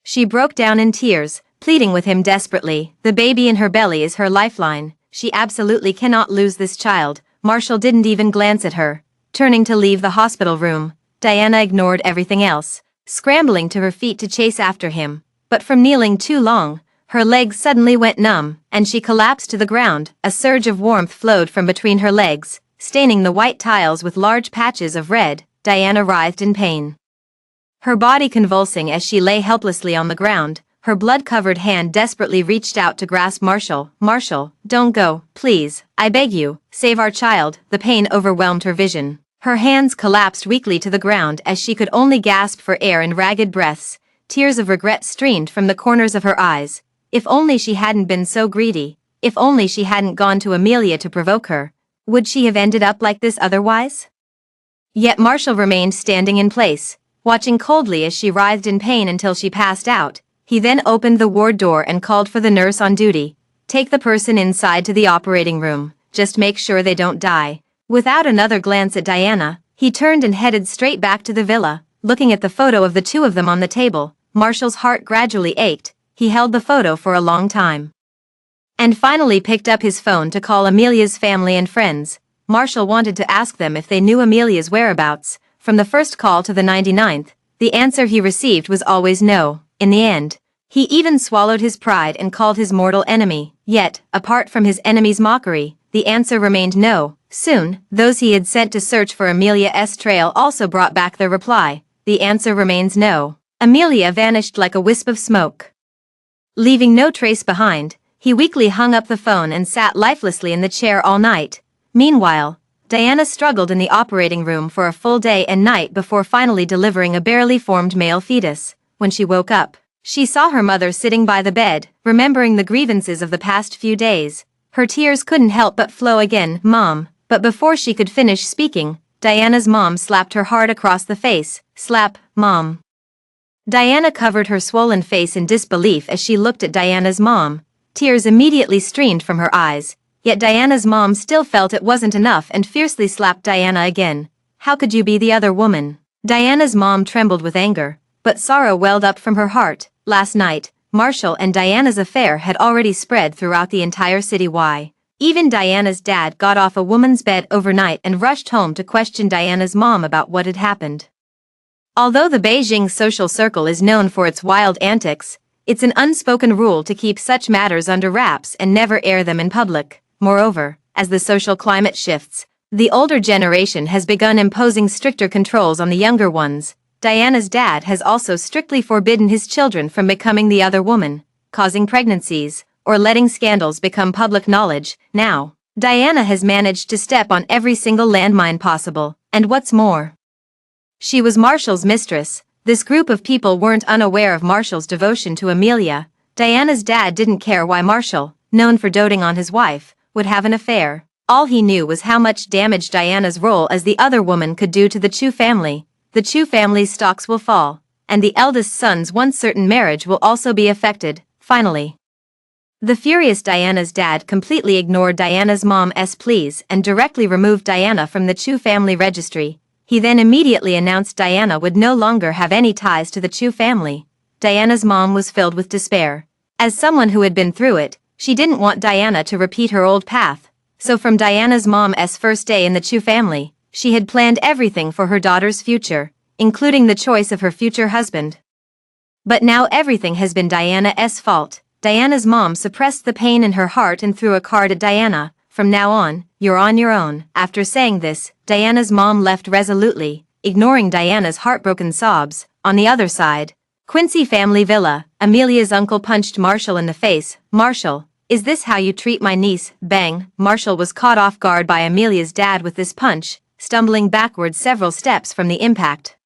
She broke down in tears, pleading with him desperately. The baby in her belly is her lifeline. She absolutely cannot lose this child. Marshall didn't even glance at her. Turning to leave the hospital room, Diana ignored everything else, scrambling to her feet to chase after him. But from kneeling too long, her legs suddenly went numb, and she collapsed to the ground. A surge of warmth flowed from between her legs, staining the white tiles with large patches of red. Diana writhed in pain, her body convulsing as she lay helplessly on the ground. Her blood-covered hand desperately reached out to grasp Marshall. Marshall, don't go, please, I beg you, save our child. The pain overwhelmed her vision. Her hands collapsed weakly to the ground as she could only gasp for air in ragged breaths. Tears of regret streamed from the corners of her eyes. If only she hadn't been so greedy. If only she hadn't gone to Amelia to provoke her. Would she have ended up like this otherwise? Yet Marshall remained standing in place, watching coldly as she writhed in pain until she passed out. He then opened the ward door and called for the nurse on duty. Take the person inside to the operating room. Just make sure they don't die. Without another glance at Diana, he turned and headed straight back to the villa. Looking at the photo of the two of them on the table, Marshall's heart gradually ached. He held the photo for a long time, and finally picked up his phone to call Amelia's family and friends. Marshall wanted to ask them if they knew Amelia's whereabouts. From the first call to the 99th, the answer he received was always no. In the end, he even swallowed his pride and called his mortal enemy. Yet, apart from his enemy's mockery, the answer remained no. Soon, those he had sent to search for Amelia's trail also brought back their reply. The answer remains no. Amelia vanished like a wisp of smoke, leaving no trace behind. He weakly hung up the phone and sat lifelessly in the chair all night. Meanwhile, Diana struggled in the operating room for a full day and night before finally delivering a barely formed male fetus. When she woke up, she saw her mother sitting by the bed, remembering the grievances of the past few days. Her tears couldn't help but flow again. Mom, But before she could finish speaking, Diana's mom slapped her hard across the face. Slap, Mom. Diana covered her swollen face in disbelief as she looked at Diana's mom. Tears immediately streamed from her eyes, yet Diana's mom still felt it wasn't enough and fiercely slapped Diana again. How could you be the other woman? Diana's mom trembled with anger, but sorrow welled up from her heart. Last night, Marshall and Diana's affair had already spread throughout the entire city. Why? Even Diana's dad got off a woman's bed overnight and rushed home to question Diana's mom about what had happened. Although the Beijing social circle is known for its wild antics, it's an unspoken rule to keep such matters under wraps and never air them in public. Moreover, as the social climate shifts, the older generation has begun imposing stricter controls on the younger ones. Diana's dad has also strictly forbidden his children from becoming the other woman, causing pregnancies, or letting scandals become public knowledge. Now, Diana has managed to step on every single landmine possible, and what's more, she was Marshall's mistress. This group of people weren't unaware of Marshall's devotion to Amelia. Diana's dad didn't care why Marshall, known for doting on his wife, would have an affair. All he knew was how much damage Diana's role as the other woman could do to the Chu family. The Chu family's stocks will fall, and the eldest son's once certain marriage will also be affected. Finally, the furious Diana's dad completely ignored Diana's mom's pleas and directly removed Diana from the Chu family registry. He then immediately announced Diana would no longer have any ties to the Chu family. Diana's mom was filled with despair. As someone who had been through it, she didn't want Diana to repeat her old path. So from Diana's mom's first day in the Chu family, she had planned everything for her daughter's future, including the choice of her future husband. But now everything has been Diana's fault. Diana's mom suppressed the pain in her heart and threw a card at Diana. From now on, you're on your own. After saying this, Diana's mom left resolutely, ignoring Diana's heartbroken sobs. On the other side, Quincy family villa, Amelia's uncle punched Marshall in the face. Marshall, is this how you treat my niece? Bang! Marshall was caught off guard by Amelia's dad with this punch, stumbling backward several steps from the impact.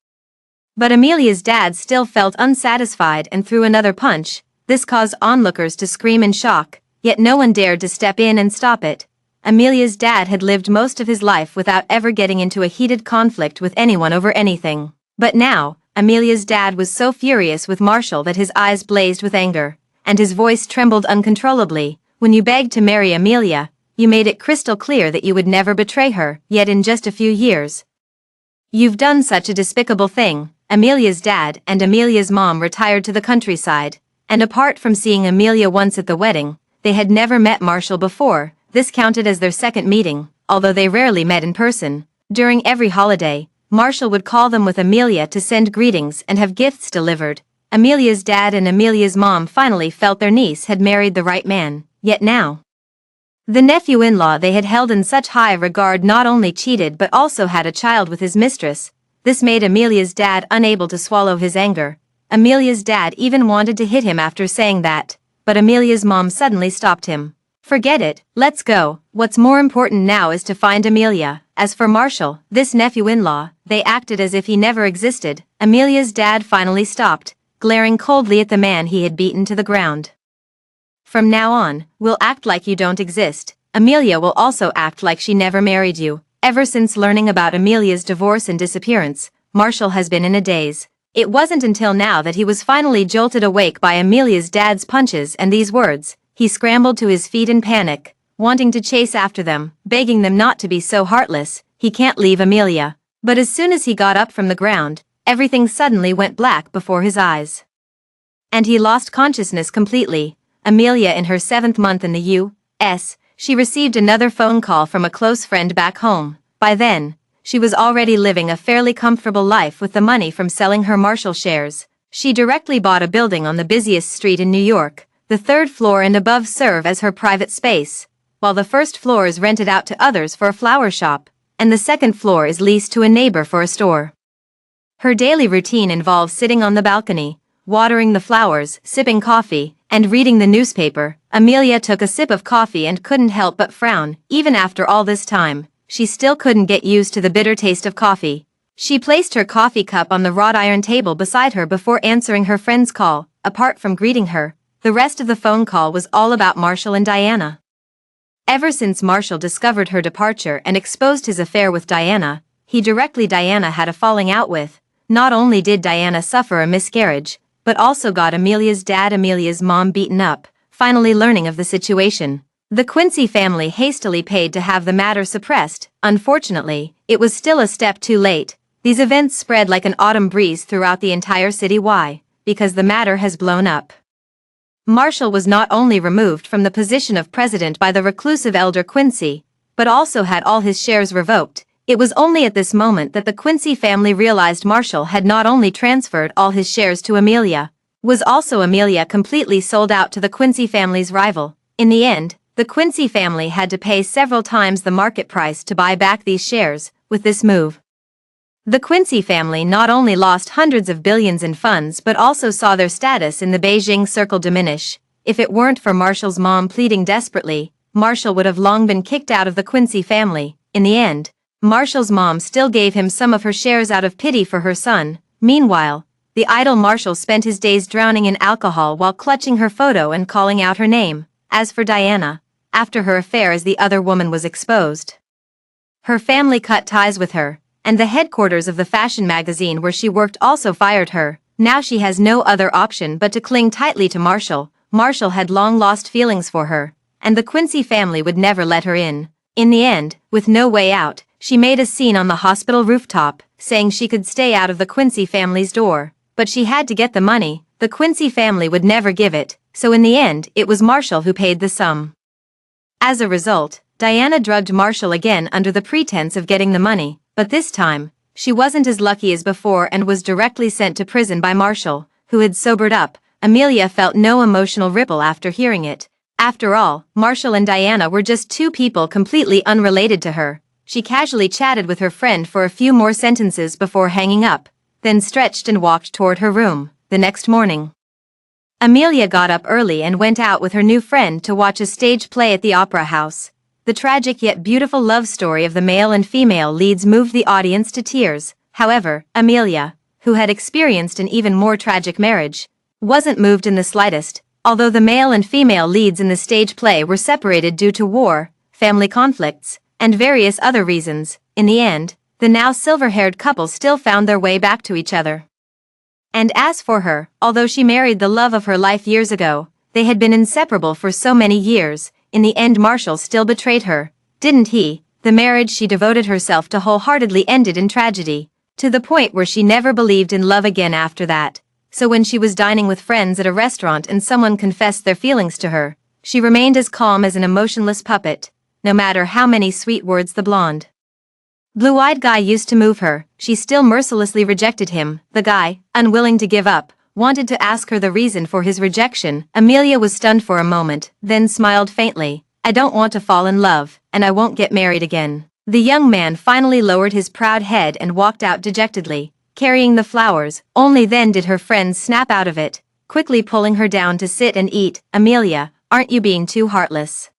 But Amelia's dad still felt unsatisfied and threw another punch. This caused onlookers to scream in shock, yet no one dared to step in and stop it. Amelia's dad had lived most of his life without ever getting into a heated conflict with anyone over anything. But now, Amelia's dad was so furious with Marshall that his eyes blazed with anger, and his voice trembled uncontrollably. When you begged to marry Amelia, you made it crystal clear that you would never betray her, yet in just a few years, you've done such a despicable thing. Amelia's dad and Amelia's mom retired to the countryside, and apart from seeing Amelia once at the wedding, they had never met Marshall before. This counted as their second meeting, although they rarely met in person. During every holiday, Marshall would call them with Amelia to send greetings and have gifts delivered. Amelia's dad and Amelia's mom finally felt their niece had married the right man, yet now, the nephew-in-law they had held in such high regard not only cheated but also had a child with his mistress. This made Amelia's dad unable to swallow his anger. Amelia's dad even wanted to hit him after saying that, but Amelia's mom suddenly stopped him. Forget it, let's go. What's more important now is to find Amelia. As for Marshall, this nephew-in-law, they acted as if he never existed. Amelia's dad finally stopped, glaring coldly at the man he had beaten to the ground. From now on, we'll act like you don't exist. Amelia will also act like she never married you. Ever since learning about Amelia's divorce and disappearance, Marshall has been in a daze. It wasn't until now that he was finally jolted awake by Amelia's dad's punches and these words. He scrambled to his feet in panic, wanting to chase after them, begging them not to be so heartless. He can't leave Amelia. But as soon as he got up from the ground, everything suddenly went black before his eyes, and he lost consciousness completely. Amelia, in her 7th month in the U.S., she received another phone call from a close friend back home. By then, she was already living a fairly comfortable life with the money from selling her Marshall shares. She directly bought a building on the busiest street in New York. The 3rd floor and above serve as her private space, while the 1st floor is rented out to others for a flower shop, and the 2nd floor is leased to a neighbor for a store. Her daily routine involves sitting on the balcony, watering the flowers, sipping coffee, and reading the newspaper. Amelia took a sip of coffee and couldn't help but frown. Even after all this time, she still couldn't get used to the bitter taste of coffee. She placed her coffee cup on the wrought iron table beside her before answering her friend's call. Apart from greeting her, the rest of the phone call was all about Marshall and Diana. Ever since Marshall discovered her departure and exposed his affair with Diana, Diana had a falling out with. Not only did Diana suffer a miscarriage, but also got Amelia's mom beaten up, finally learning of the situation. The Quincy family hastily paid to have the matter suppressed. Unfortunately, it was still a step too late. These events spread like an autumn breeze throughout the entire city. Why? Because the matter has blown up. Marshall was not only removed from the position of president by the reclusive elder Quincy, but also had all his shares revoked. It was only at this moment that the Quincy family realized Marshall had not only transferred all his shares to Amelia, was also Amelia completely sold out to the Quincy family's rival. In the end, the Quincy family had to pay several times the market price to buy back these shares. With this move, the Quincy family not only lost hundreds of billions in funds but also saw their status in the Beijing circle diminish. If it weren't for Marshall's mom pleading desperately, Marshall would have long been kicked out of the Quincy family. In the end, Marshall's mom still gave him some of her shares out of pity for her son. Meanwhile, the idle Marshall spent his days drowning in alcohol while clutching her photo and calling out her name. As for Diana, after her affair as the other woman was exposed, her family cut ties with her, and the headquarters of the fashion magazine where she worked also fired her. Now she has no other option but to cling tightly to Marshall. Marshall had long lost feelings for her, and the Quincy family would never let her in. In the end, with no way out, she made a scene on the hospital rooftop, saying she could stay out of the Quincy family's door, but she had to get the money. The Quincy family would never give it, so in the end it was Marshall who paid the sum. As a result, Diana drugged Marshall again under the pretense of getting the money, but this time, she wasn't as lucky as before and was directly sent to prison by Marshall, who had sobered up. Amelia felt no emotional ripple after hearing it. After all, Marshall and Diana were just two people completely unrelated to her. She casually chatted with her friend for a few more sentences before hanging up, then stretched and walked toward her room. The next morning, Amelia got up early and went out with her new friend to watch a stage play at the Opera House. The tragic yet beautiful love story of the male and female leads moved the audience to tears. However, Amelia, who had experienced an even more tragic marriage, wasn't moved in the slightest. Although the male and female leads in the stage play were separated due to war, family conflicts, and various other reasons, in the end, the now silver-haired couple still found their way back to each other. And as for her, although she married the love of her life years ago, they had been inseparable for so many years. In the end, Marshall still betrayed her, didn't he? The marriage she devoted herself to wholeheartedly ended in tragedy, to the point where she never believed in love again after that. So when she was dining with friends at a restaurant and someone confessed their feelings to her, she remained as calm as an emotionless puppet, no matter how many sweet words the blonde, blue-eyed guy used to move her. She still mercilessly rejected him. The guy, unwilling to give up, wanted to ask her the reason for his rejection. Amelia was stunned for a moment, then smiled faintly. I don't want to fall in love, and I won't get married again. The young man finally lowered his proud head and walked out dejectedly, carrying the flowers. Only then did her friends snap out of it, quickly pulling her down to sit and eat. Amelia, aren't you being too heartless?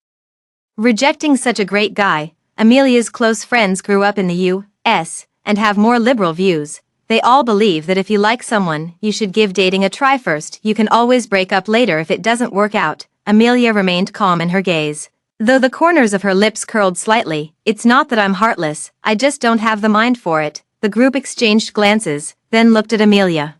Rejecting such a great guy. Amelia's close friends grew up in the U.S. and have more liberal views. They all believe that if you like someone, you should give dating a try first. You can always break up later if it doesn't work out. Amelia remained calm in her gaze, though the corners of her lips curled slightly. It's not that I'm heartless, I just don't have the mind for it. The group exchanged glances, then looked at Amelia,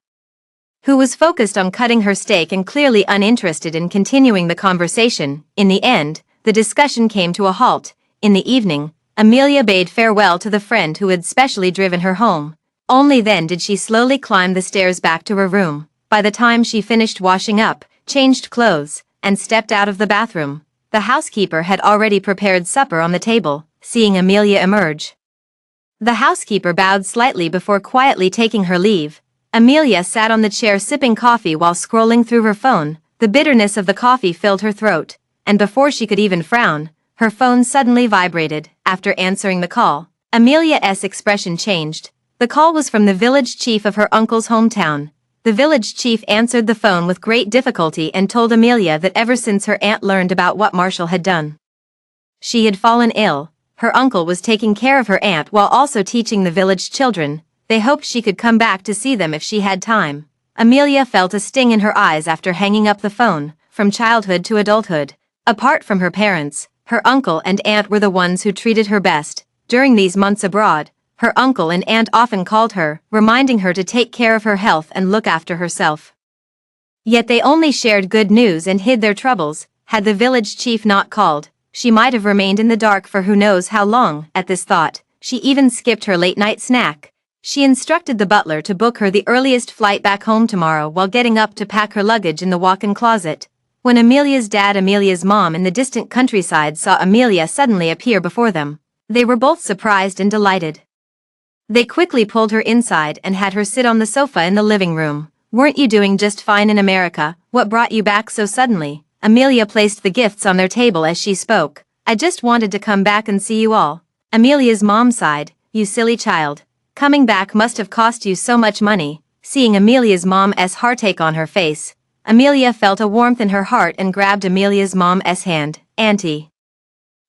who was focused on cutting her steak and clearly uninterested in continuing the conversation. In the end, the discussion came to a halt. In the evening, Amelia bade farewell to the friend who had specially driven her home. Only then did she slowly climb the stairs back to her room. By the time she finished washing up, changed clothes, and stepped out of the bathroom, the housekeeper had already prepared supper on the table. Seeing Amelia emerge, the housekeeper bowed slightly before quietly taking her leave. Amelia sat on the chair sipping coffee while scrolling through her phone. The bitterness of the coffee filled her throat, and before she could even frown, her phone suddenly vibrated. After answering the call, Amelia's expression changed. The call was from the village chief of her uncle's hometown. The village chief answered the phone with great difficulty and told Amelia that ever since her aunt learned about what Marshall had done, she had fallen ill. Her uncle was taking care of her aunt while also teaching the village children. They hoped she could come back to see them if she had time. Amelia felt a sting in her eyes after hanging up the phone. From childhood to adulthood, apart from her parents, her uncle and aunt were the ones who treated her best. During these months abroad, her uncle and aunt often called her, reminding her to take care of her health and look after herself. Yet they only shared good news and hid their troubles. Had the village chief not called, she might have remained in the dark for who knows how long. At this thought, she even skipped her late-night snack. She instructed the butler to book her the earliest flight back home tomorrow while getting up to pack her luggage in the walk-in closet. When Amelia's dad, Amelia's mom in the distant countryside saw Amelia suddenly appear before them, they were both surprised and delighted. They quickly pulled her inside and had her sit on the sofa in the living room. "Weren't you doing just fine in America? What brought you back so suddenly?" Amelia placed the gifts on their table as she spoke. "I just wanted to come back and see you all." Amelia's mom sighed. "You silly child. Coming back must have cost you so much money." Seeing Amelia's mom's heartache on her face, Amelia felt a warmth in her heart and grabbed Amelia's mom's hand. "Auntie,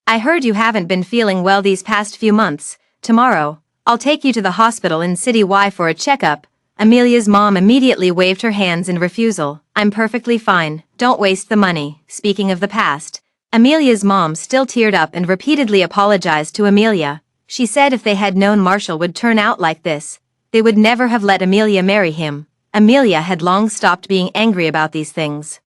I heard you haven't been feeling well these past few months. Tomorrow, I'll take you to the hospital in City Y for a checkup." Amelia's mom immediately waved her hands in refusal. "I'm perfectly fine, don't waste the money." Speaking of the past, Amelia's mom still teared up and repeatedly apologized to Amelia. She said if they had known Marshall would turn out like this, they would never have let Amelia marry him. Amelia had long stopped being angry about these things.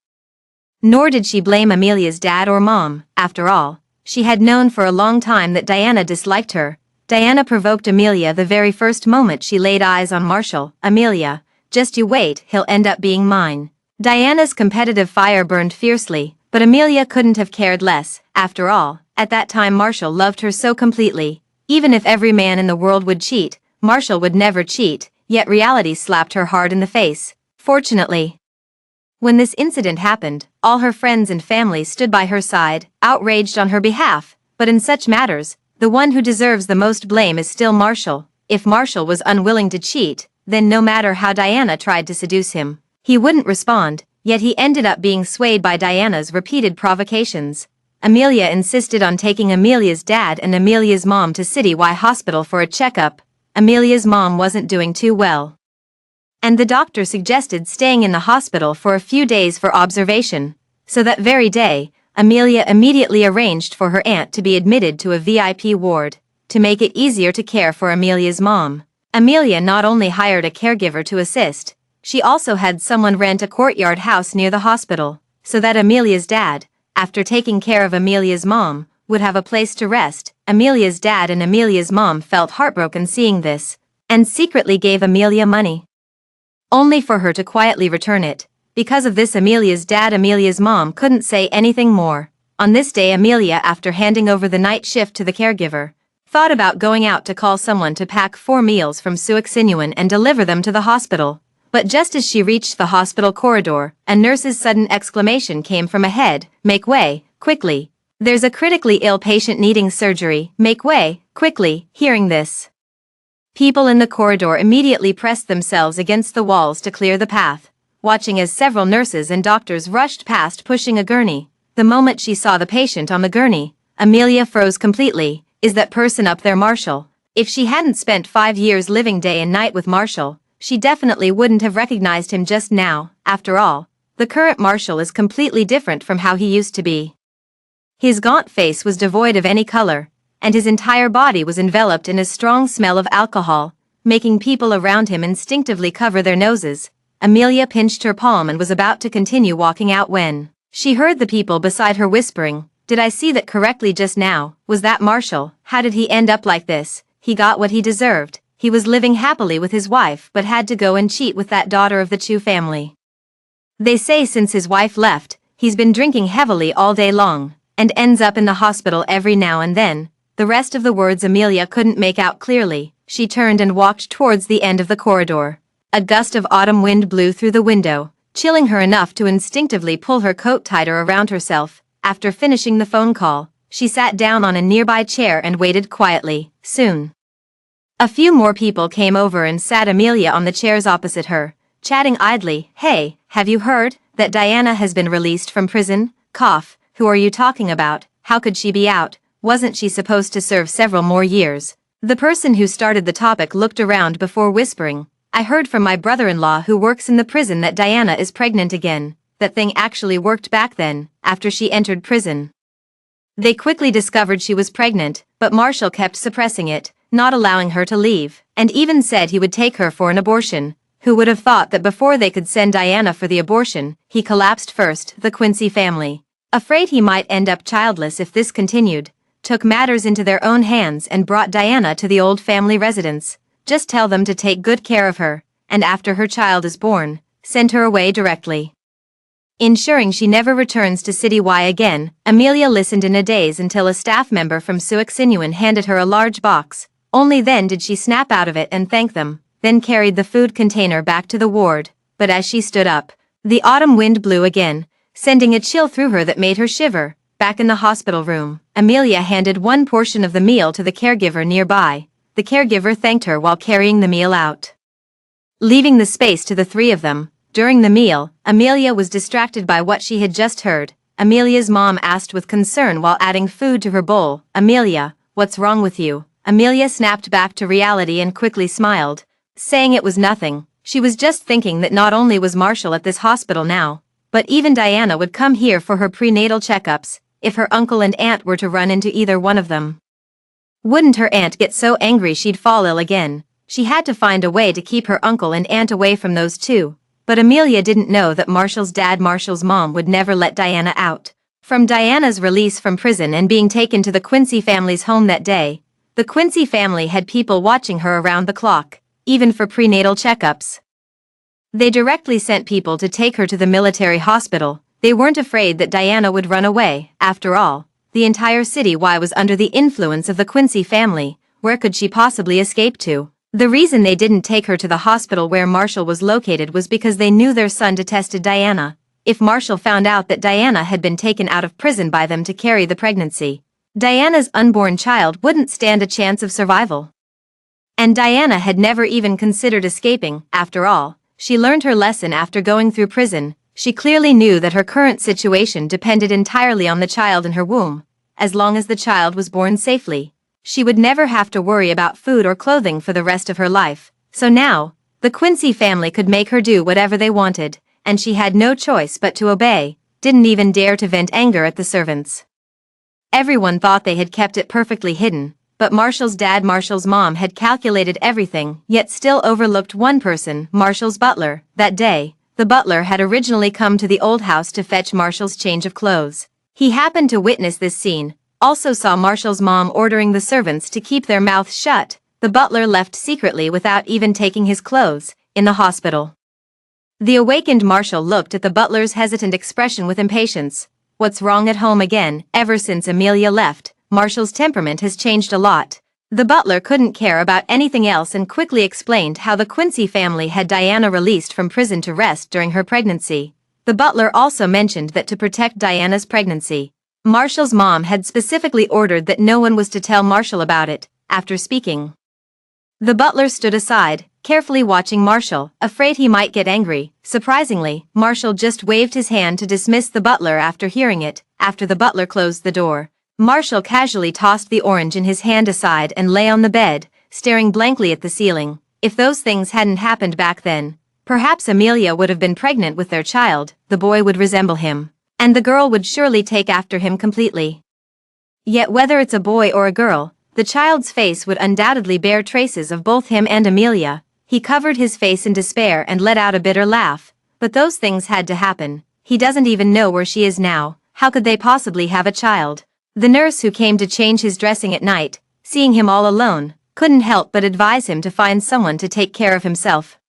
Nor did she blame Amelia's dad or mom. After all, she had known for a long time that Diana disliked her. Diana provoked Amelia the very first moment she laid eyes on Marshall. "Amelia, just you wait, he'll end up being mine." Diana's competitive fire burned fiercely, but Amelia couldn't have cared less. After all, at that time Marshall loved her so completely. Even if every man in the world would cheat, Marshall would never cheat, yet reality slapped her hard in the face. Fortunately, when this incident happened, all her friends and family stood by her side, outraged on her behalf. But in such matters, the one who deserves the most blame is still Marshall. If Marshall was unwilling to cheat, then no matter how Diana tried to seduce him, he wouldn't respond, yet he ended up being swayed by Diana's repeated provocations. Amelia insisted on taking Amelia's dad and Amelia's mom to City Y Hospital for a checkup. Amelia's mom wasn't doing too well, and the doctor suggested staying in the hospital for a few days for observation. So that very day, Amelia immediately arranged for her aunt to be admitted to a VIP ward. To make it easier to care for Amelia's mom, Amelia not only hired a caregiver to assist, she also had someone rent a courtyard house near the hospital, so that Amelia's dad, after taking care of Amelia's mom, would have a place to rest. Amelia's dad and Amelia's mom felt heartbroken seeing this, and secretly gave Amelia money, only for her to quietly return it. Because of this, Amelia's dad, Amelia's mom couldn't say anything more. On this day, Amelia, after handing over the night shift to the caregiver, thought about going out to call someone to pack 4 meals from Suixinuan and deliver them to the hospital. But just as she reached the hospital corridor, a nurse's sudden exclamation came from ahead. "Make way, quickly. There's a critically ill patient needing surgery. Make way, quickly." Hearing this, people in the corridor immediately pressed themselves against the walls to clear the path, watching as several nurses and doctors rushed past pushing a gurney. The moment she saw the patient on the gurney, Amelia froze completely. Is that person up there Marshall? If she hadn't spent 5 years living day and night with Marshall, she definitely wouldn't have recognized him just now. After all, the current Marshall is completely different from how he used to be. His gaunt face was devoid of any color, and his entire body was enveloped in a strong smell of alcohol, making people around him instinctively cover their noses. Amelia pinched her palm and was about to continue walking out when she heard the people beside her whispering, "Did I see that correctly just now? Was that Marshall? How did he end up like this?" He got what he deserved. He was living happily with his wife but had to go and cheat with that daughter of the Chu family. They say since his wife left, he's been drinking heavily all day long, and ends up in the hospital every now and then. The rest of the words Amelia couldn't make out clearly. She turned and walked towards the end of the corridor. A gust of autumn wind blew through the window, chilling her enough to instinctively pull her coat tighter around herself. After finishing the phone call, she sat down on a nearby chair and waited quietly. Soon, a few more people came over and sat Amelia on the chairs opposite her, chatting idly. "Hey, have you heard that Diana has been released from prison?" Cough. "Who are you talking about? How could she be out? Wasn't she supposed to serve several more years?" The person who started the topic looked around before whispering, "I heard from my brother-in-law who works in the prison that Diana is pregnant again. That thing actually worked back then, after she entered prison." They quickly discovered she was pregnant, but Marshall kept suppressing it, not allowing her to leave, and even said he would take her for an abortion. Who would have thought that before they could send Diana for the abortion, he collapsed first. The Quincy family, afraid he might end up childless if this continued, took matters into their own hands and brought Diana to the old family residence. Just tell them to take good care of her, and after her child is born, send her away directly, ensuring she never returns to City Y again. Amelia listened in a daze until a staff member from Suixinuan handed her a large box. Only then did she snap out of it and thank them, then carried the food container back to the ward. But as she stood up, the autumn wind blew again, sending a chill through her that made her shiver. Back in the hospital room, Amelia handed one portion of the meal to the caregiver nearby. The caregiver thanked her while carrying the meal out, leaving the space to the three of them. During the meal, Amelia was distracted by what she had just heard. Amelia's mom asked with concern while adding food to her bowl, "Amelia, what's wrong with you?" Amelia snapped back to reality and quickly smiled, saying it was nothing. She was just thinking that not only was Marshall at this hospital now, but even Diana would come here for her prenatal checkups. If her uncle and aunt were to run into either one of them, wouldn't her aunt get so angry she'd fall ill again? She had to find a way to keep her uncle and aunt away from those two. But Amelia didn't know that Marshall's mom would never let Diana out. From Diana's release from prison and being taken to the Quincy family's home that day, the Quincy family had people watching her around the clock, even for prenatal checkups. They directly sent people to take her to the military hospital. They weren't afraid that Diana would run away. After all, the entire City Y was under the influence of the Quincy family. Where could she possibly escape to? The reason they didn't take her to the hospital where Marshall was located was because they knew their son detested Diana. If Marshall found out that Diana had been taken out of prison by them to carry the pregnancy, Diana's unborn child wouldn't stand a chance of survival. And Diana had never even considered escaping. After all, she learned her lesson after going through prison. She clearly knew that her current situation depended entirely on the child in her womb. As long as the child was born safely, she would never have to worry about food or clothing for the rest of her life. So now, the Quincy family could make her do whatever they wanted, and she had no choice but to obey. Didn't even dare to vent anger at the servants. Everyone thought they had kept it perfectly hidden, but Marshall's mom had calculated everything, yet still overlooked one person, Marshall's butler. That day, the butler had originally come to the old house to fetch Marshall's change of clothes. He happened to witness this scene, also saw Marshall's mom ordering the servants to keep their mouths shut. The butler left secretly without even taking his clothes, in the hospital. The awakened Marshall looked at the butler's hesitant expression with impatience. What's wrong at home again? Ever since Amelia left, Marshall's temperament has changed a lot. The butler couldn't care about anything else and quickly explained how the Quincy family had Diana released from prison to rest during her pregnancy. The butler also mentioned that to protect Diana's pregnancy, Marshall's mom had specifically ordered that no one was to tell Marshall about it. After speaking, the butler stood aside, carefully watching Marshall, afraid he might get angry. Surprisingly, Marshall just waved his hand to dismiss the butler after hearing it. After the butler closed the door, Marshall casually tossed the orange in his hand aside and lay on the bed, staring blankly at the ceiling. If those things hadn't happened back then, perhaps Amelia would have been pregnant with their child. The boy would resemble him, and the girl would surely take after him completely. Yet whether it's a boy or a girl, the child's face would undoubtedly bear traces of both him and Amelia. He covered his face in despair and let out a bitter laugh. But those things had to happen. He doesn't even know where she is now. How could they possibly have a child? The nurse who came to change his dressing at night, seeing him all alone, couldn't help but advise him to find someone to take care of himself.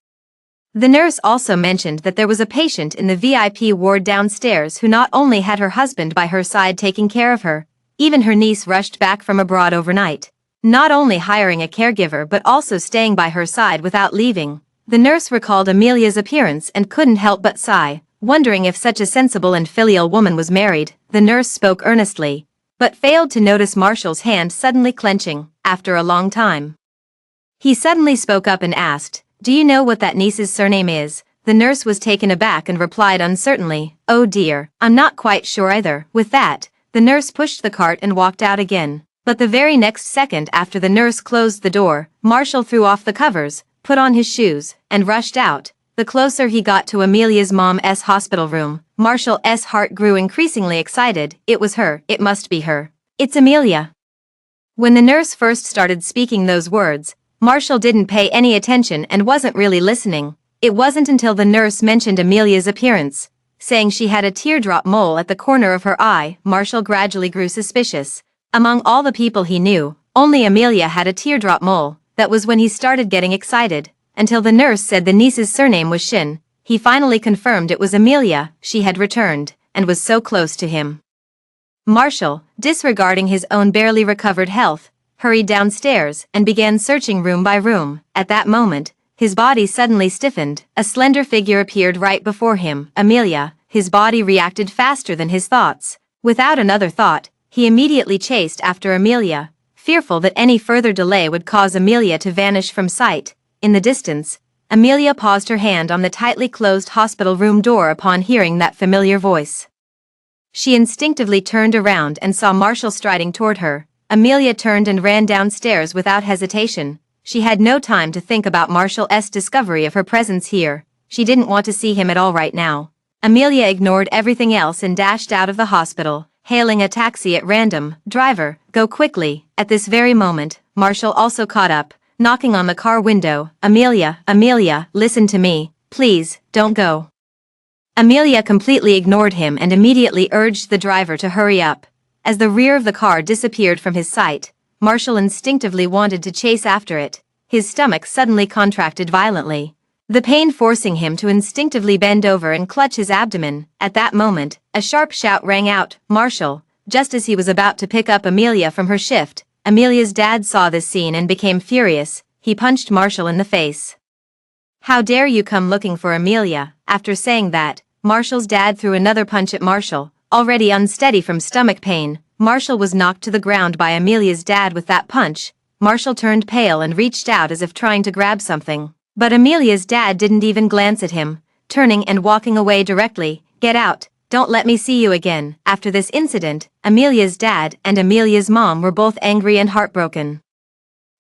The nurse also mentioned that there was a patient in the VIP ward downstairs who not only had her husband by her side taking care of her, even her niece rushed back from abroad overnight, not only hiring a caregiver but also staying by her side without leaving. The nurse recalled Amelia's appearance and couldn't help but sigh, wondering if such a sensible and filial woman was married. The nurse spoke earnestly, but failed to notice Marshall's hand suddenly clenching. After a long time, he suddenly spoke up and asked, "Do you know what that niece's surname is?" The nurse was taken aback and replied uncertainly, "Oh dear, I'm not quite sure either." With that, the nurse pushed the cart and walked out again. But the very next second after the nurse closed the door, Marshall threw off the covers, put on his shoes, and rushed out. The closer he got to Amelia's mom's hospital room, Marshall's heart grew increasingly excited. It was her. It must be her. It's Amelia." When the nurse first started speaking those words, Marshall didn't pay any attention and wasn't really listening. It wasn't until the nurse mentioned Amelia's appearance, saying she had a teardrop mole at the corner of her eye, Marshall gradually grew suspicious. Among all the people he knew, only Amelia had a teardrop mole. That was when he started getting excited. Until the nurse said the niece's surname was Shin, he finally confirmed it was Amelia. She had returned, and was so close to him. Marshall, disregarding his own barely recovered health, hurried downstairs and began searching room by room. At that moment, his body suddenly stiffened. A slender figure appeared right before him, Amelia. His body reacted faster than his thoughts. Without another thought, he immediately chased after Amelia, fearful that any further delay would cause Amelia to vanish from sight. In the distance, Amelia paused her hand on the tightly closed hospital room door upon hearing that familiar voice. She instinctively turned around and saw Marshall striding toward her. Amelia turned and ran downstairs without hesitation. She had no time to think about Marshall's discovery of her presence here. She didn't want to see him at all right now. Amelia ignored everything else and dashed out of the hospital, hailing a taxi at random. "Driver, go quickly." At this very moment, Marshall also caught up, knocking on the car window. Amelia, listen to me, please, don't go." Amelia completely ignored him and immediately urged the driver to hurry up. As the rear of the car disappeared from his sight, Marshall instinctively wanted to chase after it. His stomach suddenly contracted violently, the pain forcing him to instinctively bend over and clutch his abdomen. At that moment, a sharp shout rang out, "Marshall!" Just as he was about to pick up Amelia from her shift, Amelia's dad saw this scene and became furious. He punched Marshall in the face. "How dare you come looking for Amelia?" After saying that, Marshall's dad threw another punch at Marshall. Already unsteady from stomach pain, Marshall was knocked to the ground by Amelia's dad with that punch. Marshall turned pale and reached out as if trying to grab something. But Amelia's dad didn't even glance at him, turning and walking away directly. "Get out, don't let me see you again." After this incident, Amelia's dad and Amelia's mom were both angry and heartbroken.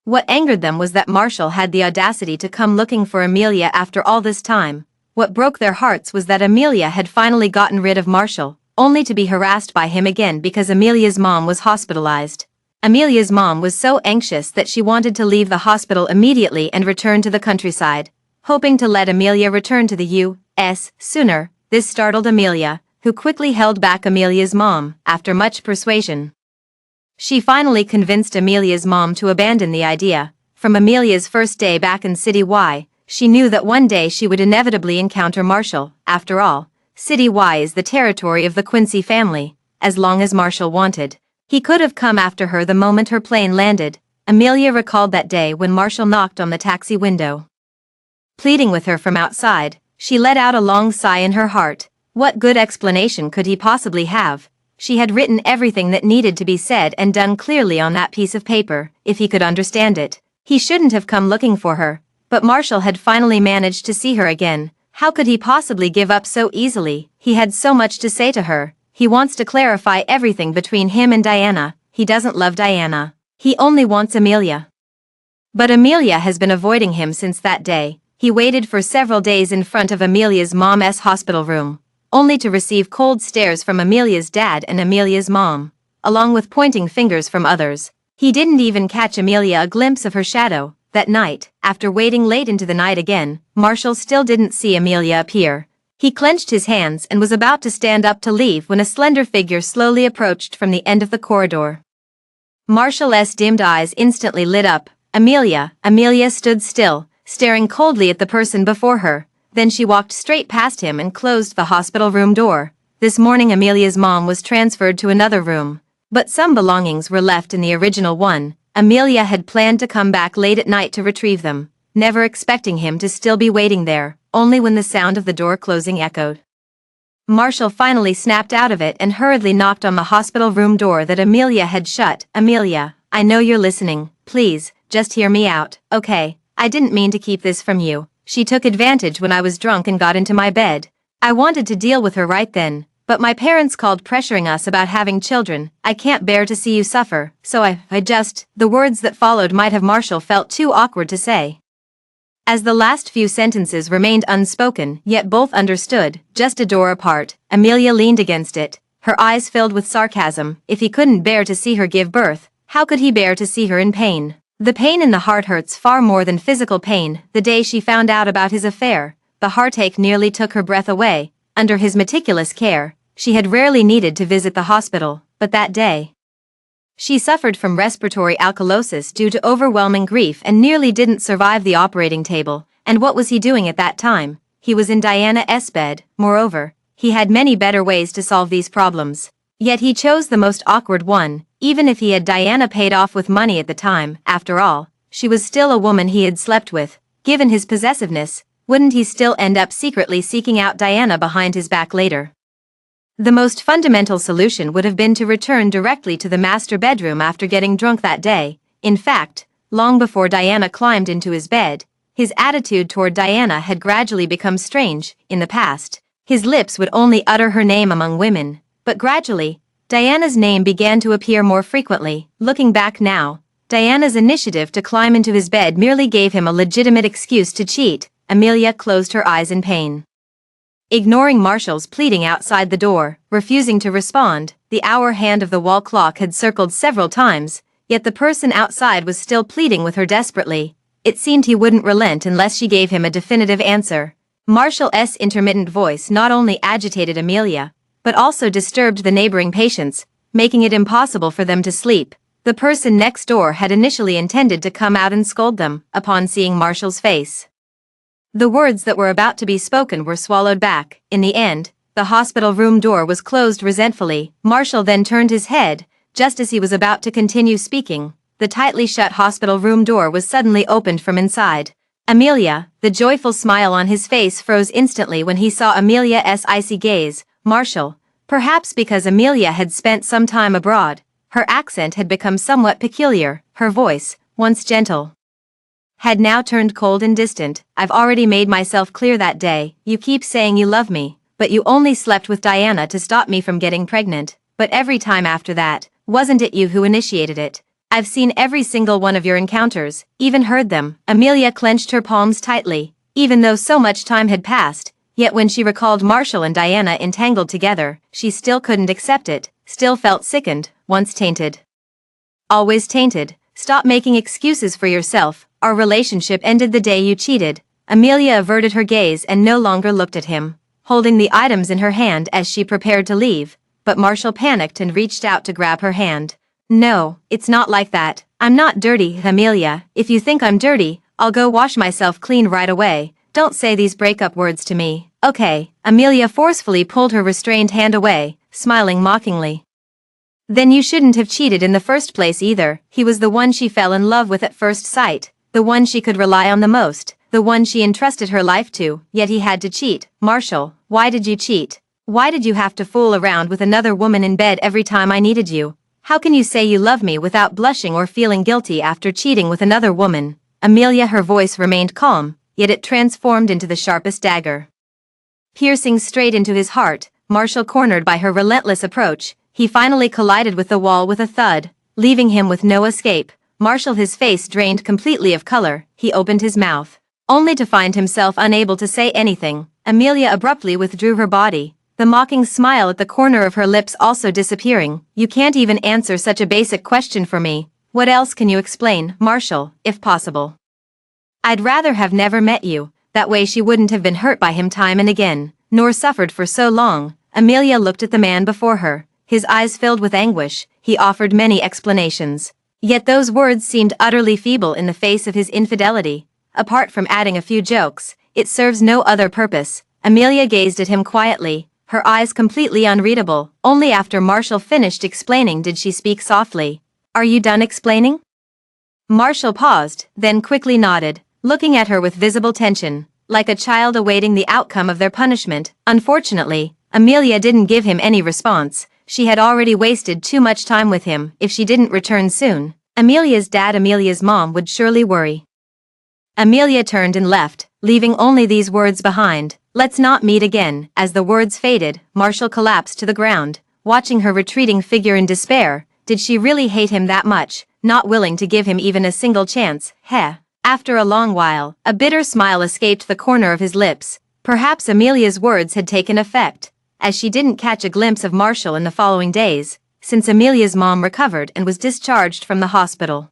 What angered them was that Marshall had the audacity to come looking for Amelia after all this time. What broke their hearts was that Amelia had finally gotten rid of Marshall, only to be harassed by him again because Amelia's mom was hospitalized. Amelia's mom was so anxious that she wanted to leave the hospital immediately and return to the countryside, hoping to let Amelia return to the U.S. sooner. This startled Amelia, who quickly held back Amelia's mom. After much persuasion, she finally convinced Amelia's mom to abandon the idea. From Amelia's first day back in City Y, she knew that one day she would inevitably encounter Marshall. After all, City Y is the territory of the Quincy family. As long as Marshall wanted, he could have come after her the moment her plane landed. Amelia recalled that day when Marshall knocked on the taxi window. Pleading with her from outside, she let out a long sigh in her heart. What good explanation could he possibly have? She had written everything that needed to be said and done clearly on that piece of paper. If he could understand it, he shouldn't have come looking for her. But Marshall had finally managed to see her again. How could he possibly give up so easily? He had so much to say to her. He wants to clarify everything between him and Diana. He doesn't love Diana. He only wants Amelia. But Amelia has been avoiding him since that day. He waited for several days in front of Amelia's mom's hospital room, only to receive cold stares from Amelia's dad and Amelia's mom, along with pointing fingers from others. He didn't even catch Amelia a glimpse of her shadow. That night, after waiting late into the night again, Marshall still didn't see Amelia appear. He clenched his hands and was about to stand up to leave when a slender figure slowly approached from the end of the corridor. Marshall's dimmed eyes instantly lit up. Amelia. Amelia stood still, staring coldly at the person before her. Then she walked straight past him and closed the hospital room door. This morning Amelia's mom was transferred to another room, but some belongings were left in the original one. Amelia had planned to come back late at night to retrieve them, never expecting him to still be waiting there, only when the sound of the door closing echoed. Marshall finally snapped out of it and hurriedly knocked on the hospital room door that Amelia had shut. "Amelia, I know you're listening. Please, just hear me out, okay? I didn't mean to keep this from you. She took advantage when I was drunk and got into my bed. I wanted to deal with her right then, but my parents called pressuring us about having children. I can't bear to see you suffer, so I just..." The words that followed might have Marshall felt too awkward to say. As the last few sentences remained unspoken, yet both understood, just a door apart, Amelia leaned against it, her eyes filled with sarcasm. If he couldn't bear to see her give birth, how could he bear to see her in pain? The pain in the heart hurts far more than physical pain. The day she found out about his affair, the heartache nearly took her breath away. Under his meticulous care, she had rarely needed to visit the hospital, but that day, she suffered from respiratory alkalosis due to overwhelming grief and nearly didn't survive the operating table. And what was he doing at that time? He was in Diana's bed. Moreover, he had many better ways to solve these problems. Yet he chose the most awkward one. Even if he had Diana paid off with money at the time, after all, she was still a woman he had slept with. Given his possessiveness, wouldn't he still end up secretly seeking out Diana behind his back later? The most fundamental solution would have been to return directly to the master bedroom after getting drunk that day. In fact, long before Diana climbed into his bed, his attitude toward Diana had gradually become strange. In the past, his lips would only utter her name among women, but gradually, Diana's name began to appear more frequently. Looking back now, Diana's initiative to climb into his bed merely gave him a legitimate excuse to cheat. Amelia closed her eyes in pain. Ignoring Marshall's pleading outside the door, refusing to respond, the hour hand of the wall clock had circled several times, yet the person outside was still pleading with her desperately. It seemed he wouldn't relent unless she gave him a definitive answer. Marshall's intermittent voice not only agitated Amelia, but also disturbed the neighboring patients, making it impossible for them to sleep. The person next door had initially intended to come out and scold them, upon seeing Marshall's face. The words that were about to be spoken were swallowed back. In the end, the hospital room door was closed resentfully. Marshall then turned his head. Just as he was about to continue speaking, the tightly shut hospital room door was suddenly opened from inside. Amelia, the joyful smile on his face froze instantly when he saw Amelia's icy gaze. Marshall, perhaps because Amelia had spent some time abroad, her accent had become somewhat peculiar. Her voice, once gentle, had now turned cold and distant. I've already made myself clear that day. You keep saying you love me, but you only slept with Diana to stop me from getting pregnant. But every time after that, wasn't it you who initiated it? I've seen every single one of your encounters, even heard them. Amelia clenched her palms tightly. Even though so much time had passed, yet when she recalled Marshall and Diana entangled together, she still couldn't accept it, still felt sickened. Once tainted, always tainted. Stop making excuses for yourself. Our relationship ended the day you cheated. Amelia averted her gaze and no longer looked at him, holding the items in her hand as she prepared to leave, but Marshall panicked and reached out to grab her hand. No, it's not like that. I'm not dirty, Amelia. If you think I'm dirty, I'll go wash myself clean right away. Don't say these breakup words to me. Okay. Amelia forcefully pulled her restrained hand away, smiling mockingly. Then you shouldn't have cheated in the first place either. He was the one she fell in love with at first sight, the one she could rely on the most, the one she entrusted her life to, yet he had to cheat. Marshall, why did you cheat? Why did you have to fool around with another woman in bed every time I needed you? How can you say you love me without blushing or feeling guilty after cheating with another woman? Amelia, her voice remained calm, yet it transformed into the sharpest dagger, piercing straight into his heart. Marshall, cornered by her relentless approach, he finally collided with the wall with a thud, leaving him with no escape. Marshall, his face drained completely of color, he opened his mouth, only to find himself unable to say anything. Amelia abruptly withdrew her body, the mocking smile at the corner of her lips also disappearing. You can't even answer such a basic question for me. What else can you explain, Marshall, if possible? I'd rather have never met you. That way she wouldn't have been hurt by him time and again, nor suffered for so long. Amelia looked at the man before her, his eyes filled with anguish. He offered many explanations, yet those words seemed utterly feeble in the face of his infidelity. Apart from adding a few jokes, it serves no other purpose. Amelia gazed at him quietly, her eyes completely unreadable. Only after Marshall finished explaining did she speak softly. Are you done explaining? Marshall paused, then quickly nodded, looking at her with visible tension, like a child awaiting the outcome of their punishment. Unfortunately, Amelia didn't give him any response. She had already wasted too much time with him. If she didn't return soon, Amelia's dad, Amelia's mom, would surely worry. Amelia turned and left, leaving only these words behind. Let's not meet again. As the words faded, Marshall collapsed to the ground, watching her retreating figure in despair. Did she really hate him that much, not willing to give him even a single chance? Heh. After a long while, a bitter smile escaped the corner of his lips. Perhaps Amelia's words had taken effect. as she didn't catch a glimpse of Marshall in the following days, since Amelia's mom recovered and was discharged from the hospital.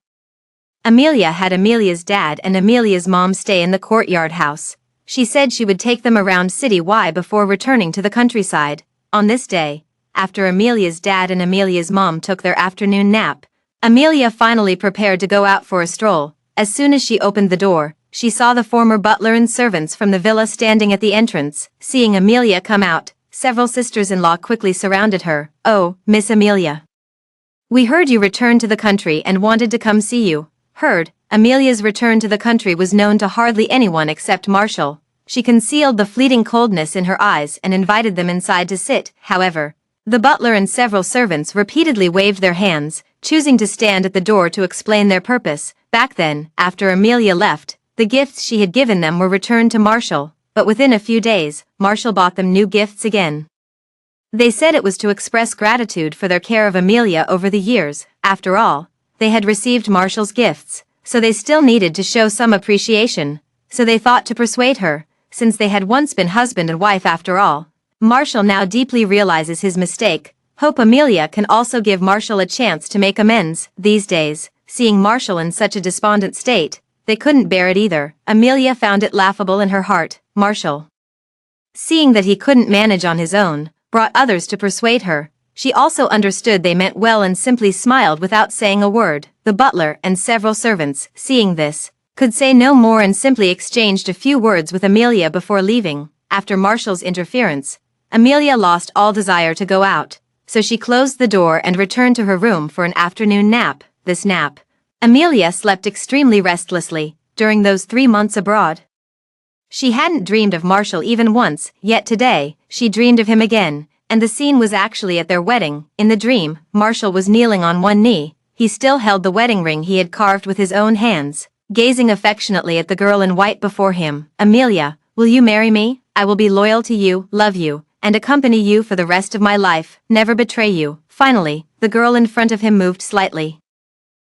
Amelia had Amelia's dad and Amelia's mom stay in the courtyard house. She said she would take them around City Y before returning to the countryside. On this day, after Amelia's dad and Amelia's mom took their afternoon nap, Amelia finally prepared to go out for a stroll. As soon as she opened the door, she saw the former butler and servants from the villa standing at the entrance. Seeing Amelia come out, several sisters-in-law quickly surrounded her. "Oh, Miss Amelia. We heard you returned to the country and wanted to come see you." Heard, Amelia's return to the country was known to hardly anyone except Marshall. She concealed the fleeting coldness in her eyes and invited them inside to sit. However, the butler and several servants repeatedly waved their hands, choosing to stand at the door to explain their purpose. Back then, after Amelia left, the gifts she had given them were returned to Marshall, but within a few days, Marshall bought them new gifts again. They said it was to express gratitude for their care of Amelia over the years. After all, they had received Marshall's gifts, so they still needed to show some appreciation. So they thought to persuade her, since they had once been husband and wife after all. Marshall now deeply realizes his mistake. Hope Amelia can also give Marshall a chance to make amends. These days, seeing Marshall in such a despondent state, they couldn't bear it either. Amelia found it laughable in her heart. Marshall, seeing that he couldn't manage on his own, brought others to persuade her. She also understood they meant well and simply smiled without saying a word. The butler and several servants, seeing this, could say no more and simply exchanged a few words with Amelia before leaving. After Marshall's interference, Amelia lost all desire to go out, so she closed the door and returned to her room for an afternoon nap. This nap, Amelia slept extremely restlessly during those 3 months abroad. She hadn't dreamed of Marshall even once, yet today, she dreamed of him again. And the scene was actually at their wedding. In the dream, Marshall was kneeling on one knee. He still held the wedding ring he had carved with his own hands, gazing affectionately at the girl in white before him. "Amelia, will you marry me? I will be loyal to you, love you, and accompany you for the rest of my life, never betray you." Finally, the girl in front of him moved slightly,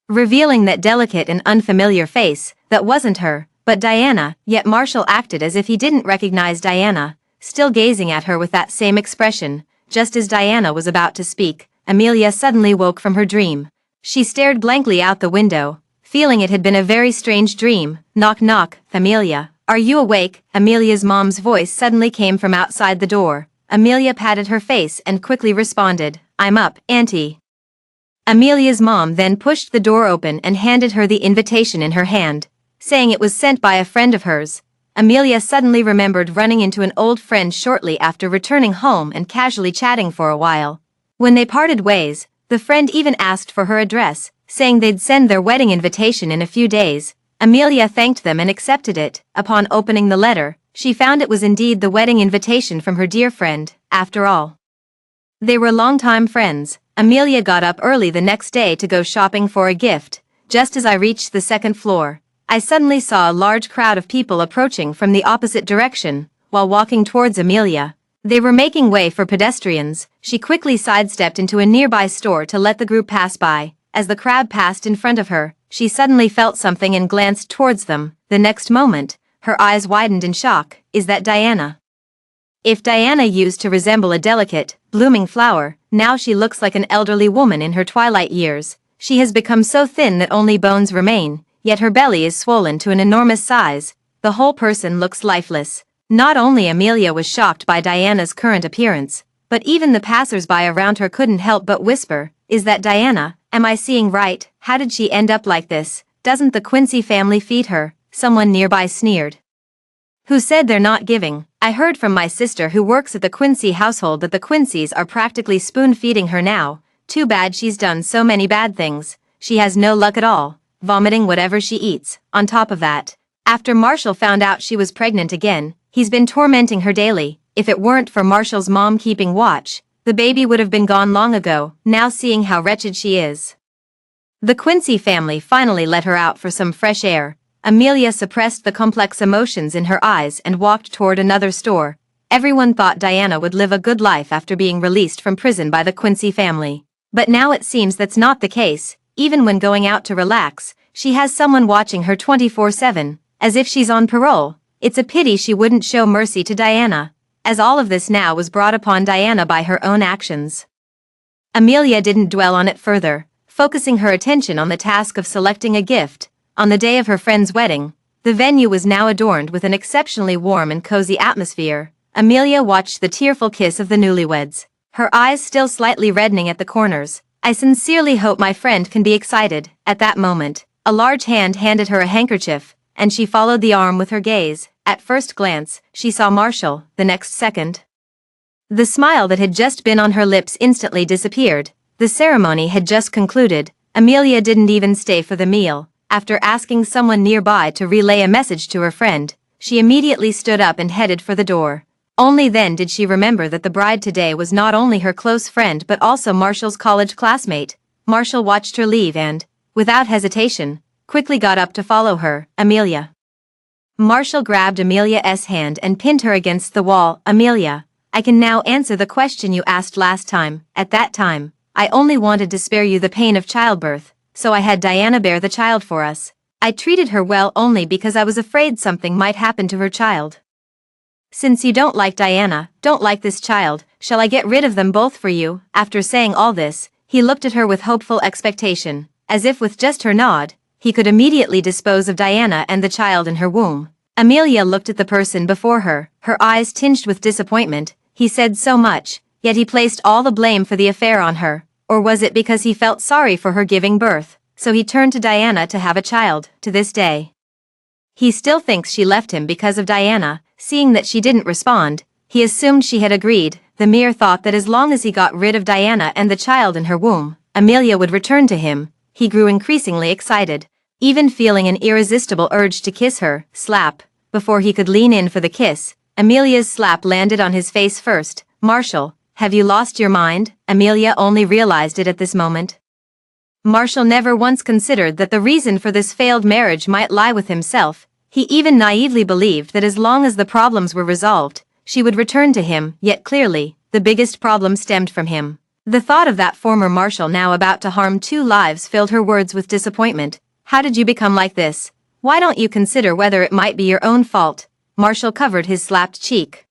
revealing that delicate and unfamiliar face. That wasn't her, but Diana, yet Marshall acted as if he didn't recognize Diana, still gazing at her with that same expression. Just as Diana was about to speak, Amelia suddenly woke from her dream. She stared blankly out the window, feeling it had been a very strange dream. "Knock knock, Amelia. Are you awake?" Amelia's mom's voice suddenly came from outside the door. Amelia patted her face and quickly responded, "I'm up, Auntie." Amelia's mom then pushed the door open and handed her the invitation in her hand, saying it was sent by a friend of hers. Amelia suddenly remembered running into an old friend shortly after returning home and casually chatting for a while. When they parted ways, the friend even asked for her address, saying they'd send their wedding invitation in a few days. Amelia thanked them and accepted it. Upon opening the letter, she found it was indeed the wedding invitation from her dear friend. After all, they were longtime friends. Amelia got up early the next day to go shopping for a gift. Just as I reached the second floor, I suddenly saw a large crowd of people approaching from the opposite direction. While walking towards Amelia, they were making way for pedestrians. She quickly sidestepped into a nearby store to let the group pass by. As the crowd passed in front of her, she suddenly felt something and glanced towards them. The next moment, her eyes widened in shock. Is that Diana? If Diana used to resemble a delicate, blooming flower, now she looks like an elderly woman in her twilight years. She has become so thin that only bones remain. Yet her belly is swollen to an enormous size. The whole person looks lifeless. Not only Amelia was shocked by Diana's current appearance, but even the passers-by around her couldn't help but whisper, "Is that Diana? Am I seeing right? How did she end up like this? Doesn't the Quincy family feed her?" Someone nearby sneered. "Who said they're not giving? I heard from my sister who works at the Quincy household that the Quincys are practically spoon-feeding her now. Too bad she's done so many bad things. She has no luck at all, vomiting whatever she eats." On top of that, after Marshall found out she was pregnant again, he's been tormenting her daily. If it weren't for Marshall's mom keeping watch, the baby would have been gone long ago. Now seeing how wretched she is, the Quincy family finally let her out for some fresh air. Amelia suppressed the complex emotions in her eyes and walked toward another store. Everyone thought Diana would live a good life after being released from prison by the Quincy family. But now it seems that's not the case. Even when going out to relax, she has someone watching her 24/7, as if she's on parole. It's a pity she wouldn't show mercy to Diana. as all of this now was brought upon Diana by her own actions. Amelia didn't dwell on it further, focusing her attention on the task of selecting a gift. On the day of her friend's wedding, the venue was now adorned with an exceptionally warm and cozy atmosphere. Amelia watched the tearful kiss of the newlyweds, her eyes still slightly reddening at the corners. I sincerely hope my friend can be excited. At that moment, a large hand handed her a handkerchief, and she followed the arm with her gaze. At first glance, she saw Marshall. The next second, the smile that had just been on her lips instantly disappeared. The ceremony had just concluded. Amelia didn't even stay for the meal. After asking someone nearby to relay a message to her friend, she immediately stood up and headed for the door. Only then did she remember that the bride today was not only her close friend but also Marshall's college classmate. Marshall watched her leave and, without hesitation, quickly got up to follow her. Amelia. Marshall grabbed Amelia's hand and pinned her against the wall. Amelia, I can now answer the question you asked last time. At that time, I only wanted to spare you the pain of childbirth, so I had Diana bear the child for us. I treated her well only because I was afraid something might happen to her child. Since you don't like Diana, don't like this child, shall I get rid of them both for you? After saying all this, he looked at her with hopeful expectation, as if with just her nod, he could immediately dispose of Diana and the child in her womb. Amelia looked at the person before her, her eyes tinged with disappointment. He said so much, yet he placed all the blame for the affair on her. Or was it because he felt sorry for her giving birth, so he turned to Diana to have a child? To this day, he still thinks she left him because of Diana. Seeing that she didn't respond, he assumed she had agreed. The mere thought that as long as he got rid of Diana and the child in her womb, Amelia would return to him, he grew increasingly excited, even feeling an irresistible urge to kiss her. Slap. Before he could lean in for the kiss, Amelia's slap landed on his face first. Marshall, have you lost your mind? Amelia only realized it at this moment. Marshall never once considered that the reason for this failed marriage might lie with himself. He even naively believed that as long as the problems were resolved, she would return to him, yet clearly, the biggest problem stemmed from him. The thought of that former Marshall now about to harm 2 lives filled her words with disappointment. How did you become like this? Why don't you consider whether it might be your own fault? Marshall covered his slapped cheek,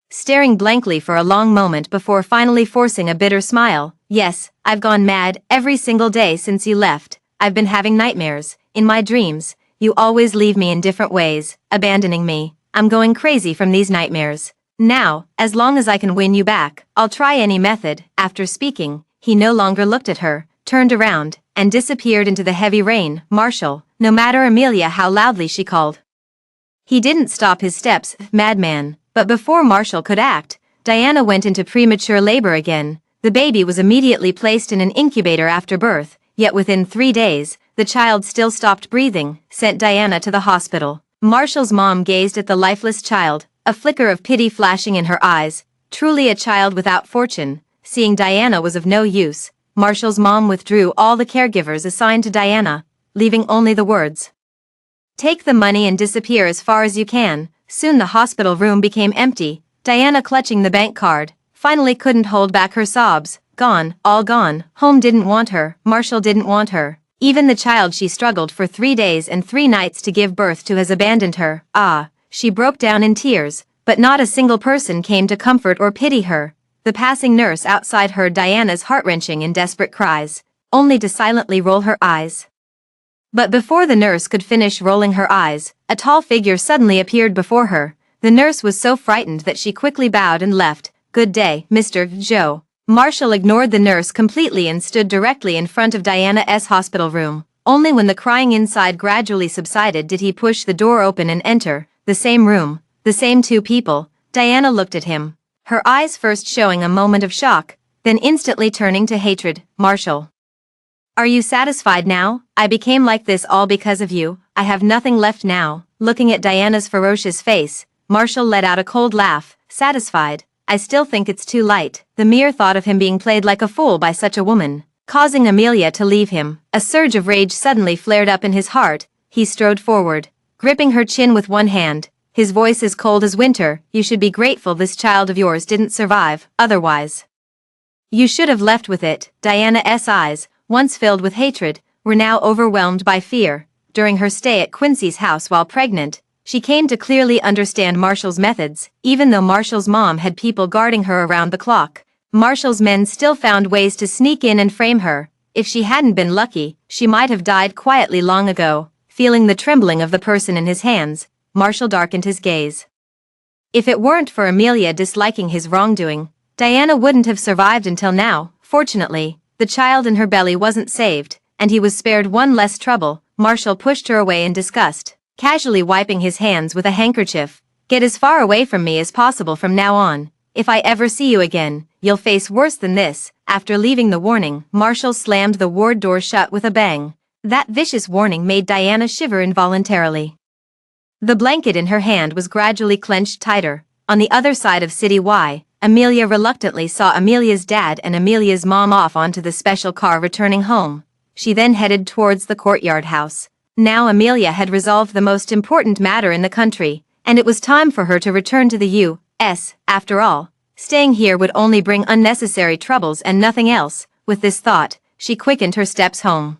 staring blankly for a long moment before finally forcing a bitter smile. Yes, I've gone mad every single day since you left. I've been having nightmares. In my dreams, you always leave me in different ways, abandoning me. I'm going crazy from these nightmares. Now, as long as I can win you back, I'll try any method. After speaking, he no longer looked at her, turned around, and disappeared into the heavy rain. Marshall, no matter Amelia how loudly she called, he didn't stop his steps. Madman. But before Marshall could act, Diana went into premature labor again. The baby was immediately placed in an incubator after birth, yet within 3 days, the child still stopped breathing, sent Diana to the hospital. Marshall's mom gazed at the lifeless child, a flicker of pity flashing in her eyes. Truly a child without fortune. Seeing Diana was of no use, Marshall's mom withdrew all the caregivers assigned to Diana, leaving only the words, "Take the money and disappear as far as you can." Soon the hospital room became empty. Diana, clutching the bank card, finally couldn't hold back her sobs. Gone, all gone. Home didn't want her, Marshall didn't want her. Even the child she struggled for 3 days and 3 nights to give birth to has abandoned her. She broke down in tears, but not a single person came to comfort or pity her. The passing nurse outside heard Diana's heart-wrenching and desperate cries, only to silently roll her eyes. But before the nurse could finish rolling her eyes, a tall figure suddenly appeared before her. The nurse was so frightened that she quickly bowed and left. "Good day, Mr. Joe." Marshall ignored the nurse completely and stood directly in front of Diana's hospital room. Only when the crying inside gradually subsided did he push the door open and enter. The same room, the same 2 people. Diana looked at him, her eyes first showing a moment of shock, then instantly turning to hatred. "Marshall, are you satisfied now? I became like this all because of you. I have nothing left now." Looking at Diana's ferocious face, Marshall let out a cold laugh. "Satisfied? I still think it's too light." The mere thought of him being played like a fool by such a woman, causing Amelia to leave him. A surge of rage suddenly flared up in his heart. He strode forward, gripping her chin with one hand, his voice as cold as winter. "You should be grateful this child of yours didn't survive, otherwise you should have left with it." Diana's eyes, once filled with hatred, were now overwhelmed by fear. During her stay at Quincy's house while pregnant, She came to clearly understand Marshall's methods. Even though Marshall's mom had people guarding her around the clock, Marshall's men still found ways to sneak in and frame her. If she hadn't been lucky, she might have died quietly long ago. Feeling the trembling of the person in his hands, Marshall darkened his gaze. If it weren't for Amelia disliking his wrongdoing, Diana wouldn't have survived until now. Fortunately, the child in her belly wasn't saved, and he was spared one less trouble. Marshall pushed her away in disgust, casually wiping his hands with a handkerchief. Get as far away from me as possible from now on. If I ever see you again, you'll face worse than this. After leaving the warning, Marshall slammed the ward door shut with a bang. That vicious warning made Diana shiver involuntarily. The blanket in her hand was gradually clenched tighter. On the other side of City Y, Amelia reluctantly saw Amelia's dad and Amelia's mom off onto the special car returning home. She then headed towards the courtyard house. Now Amelia had resolved the most important matter in the country, and it was time for her to return to the U.S. After all, staying here would only bring unnecessary troubles and nothing else. With this thought, she quickened her steps home.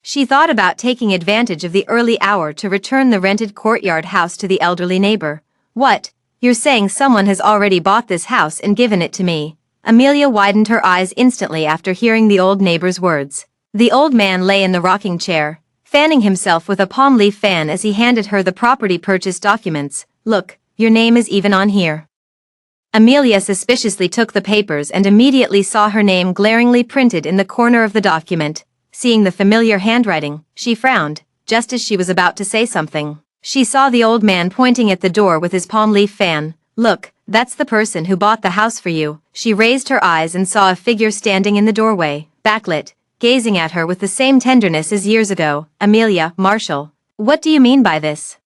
She thought about taking advantage of the early hour to return the rented courtyard house to the elderly neighbor. What? You're saying someone has already bought this house and given it to me? Amelia widened her eyes instantly after hearing the old neighbor's words. The old man lay in the rocking chair, fanning himself with a palm leaf fan as he handed her the property purchase documents. Look, your name is even on here. Amelia suspiciously took the papers and immediately saw her name glaringly printed in the corner of the document. Seeing the familiar handwriting, she frowned, just as she was about to say something. She saw the old man pointing at the door with his palm leaf fan. Look, that's the person who bought the house for you. She raised her eyes and saw a figure standing in the doorway, backlit, gazing at her with the same tenderness as years ago. Amelia, Marshall. What do you mean by this?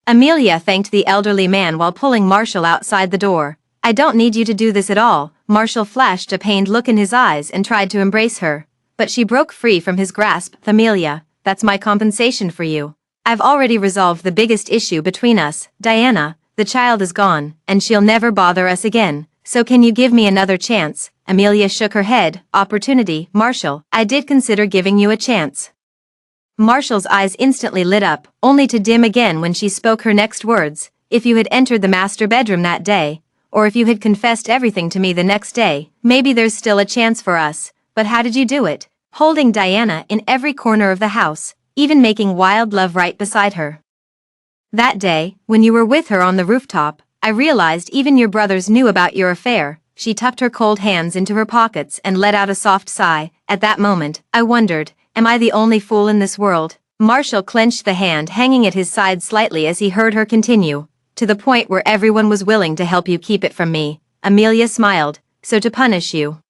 Amelia thanked the elderly man while pulling Marshall outside the door. I don't need you to do this at all. Marshall flashed a pained look in his eyes and tried to embrace her. But she broke free from his grasp. Amelia, that's my compensation for you. I've already resolved the biggest issue between us, Diana. The child is gone, and she'll never bother us again. So can you give me another chance? Amelia shook her head. Opportunity, Marshall. I did consider giving you a chance. Marshall's eyes instantly lit up, only to dim again when she spoke her next words. If you had entered the master bedroom that day, or if you had confessed everything to me the next day, maybe there's still a chance for us. But how did you do it? Holding Diana in every corner of the house, even making wild love right beside her. That day, when you were with her on the rooftop, I realized even your brothers knew about your affair. She tucked her cold hands into her pockets and let out a soft sigh. At that moment, I wondered, am I the only fool in this world? Marshall clenched the hand hanging at his side slightly as he heard her continue. To the point where everyone was willing to help you keep it from me. Amelia smiled. So to punish you,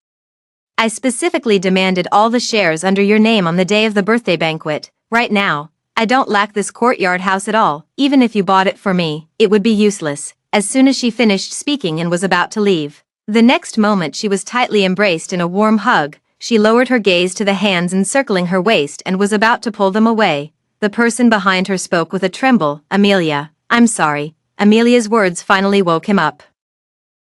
I specifically demanded all the shares under your name on the day of the birthday banquet. Right now, I don't lack this courtyard house at all. Even if you bought it for me, it would be useless. As soon as she finished speaking and was about to leave, the next moment she was tightly embraced in a warm hug. She lowered her gaze to the hands encircling her waist and was about to pull them away. The person behind her spoke with a tremble. Amelia, I'm sorry. Amelia's words finally woke him up.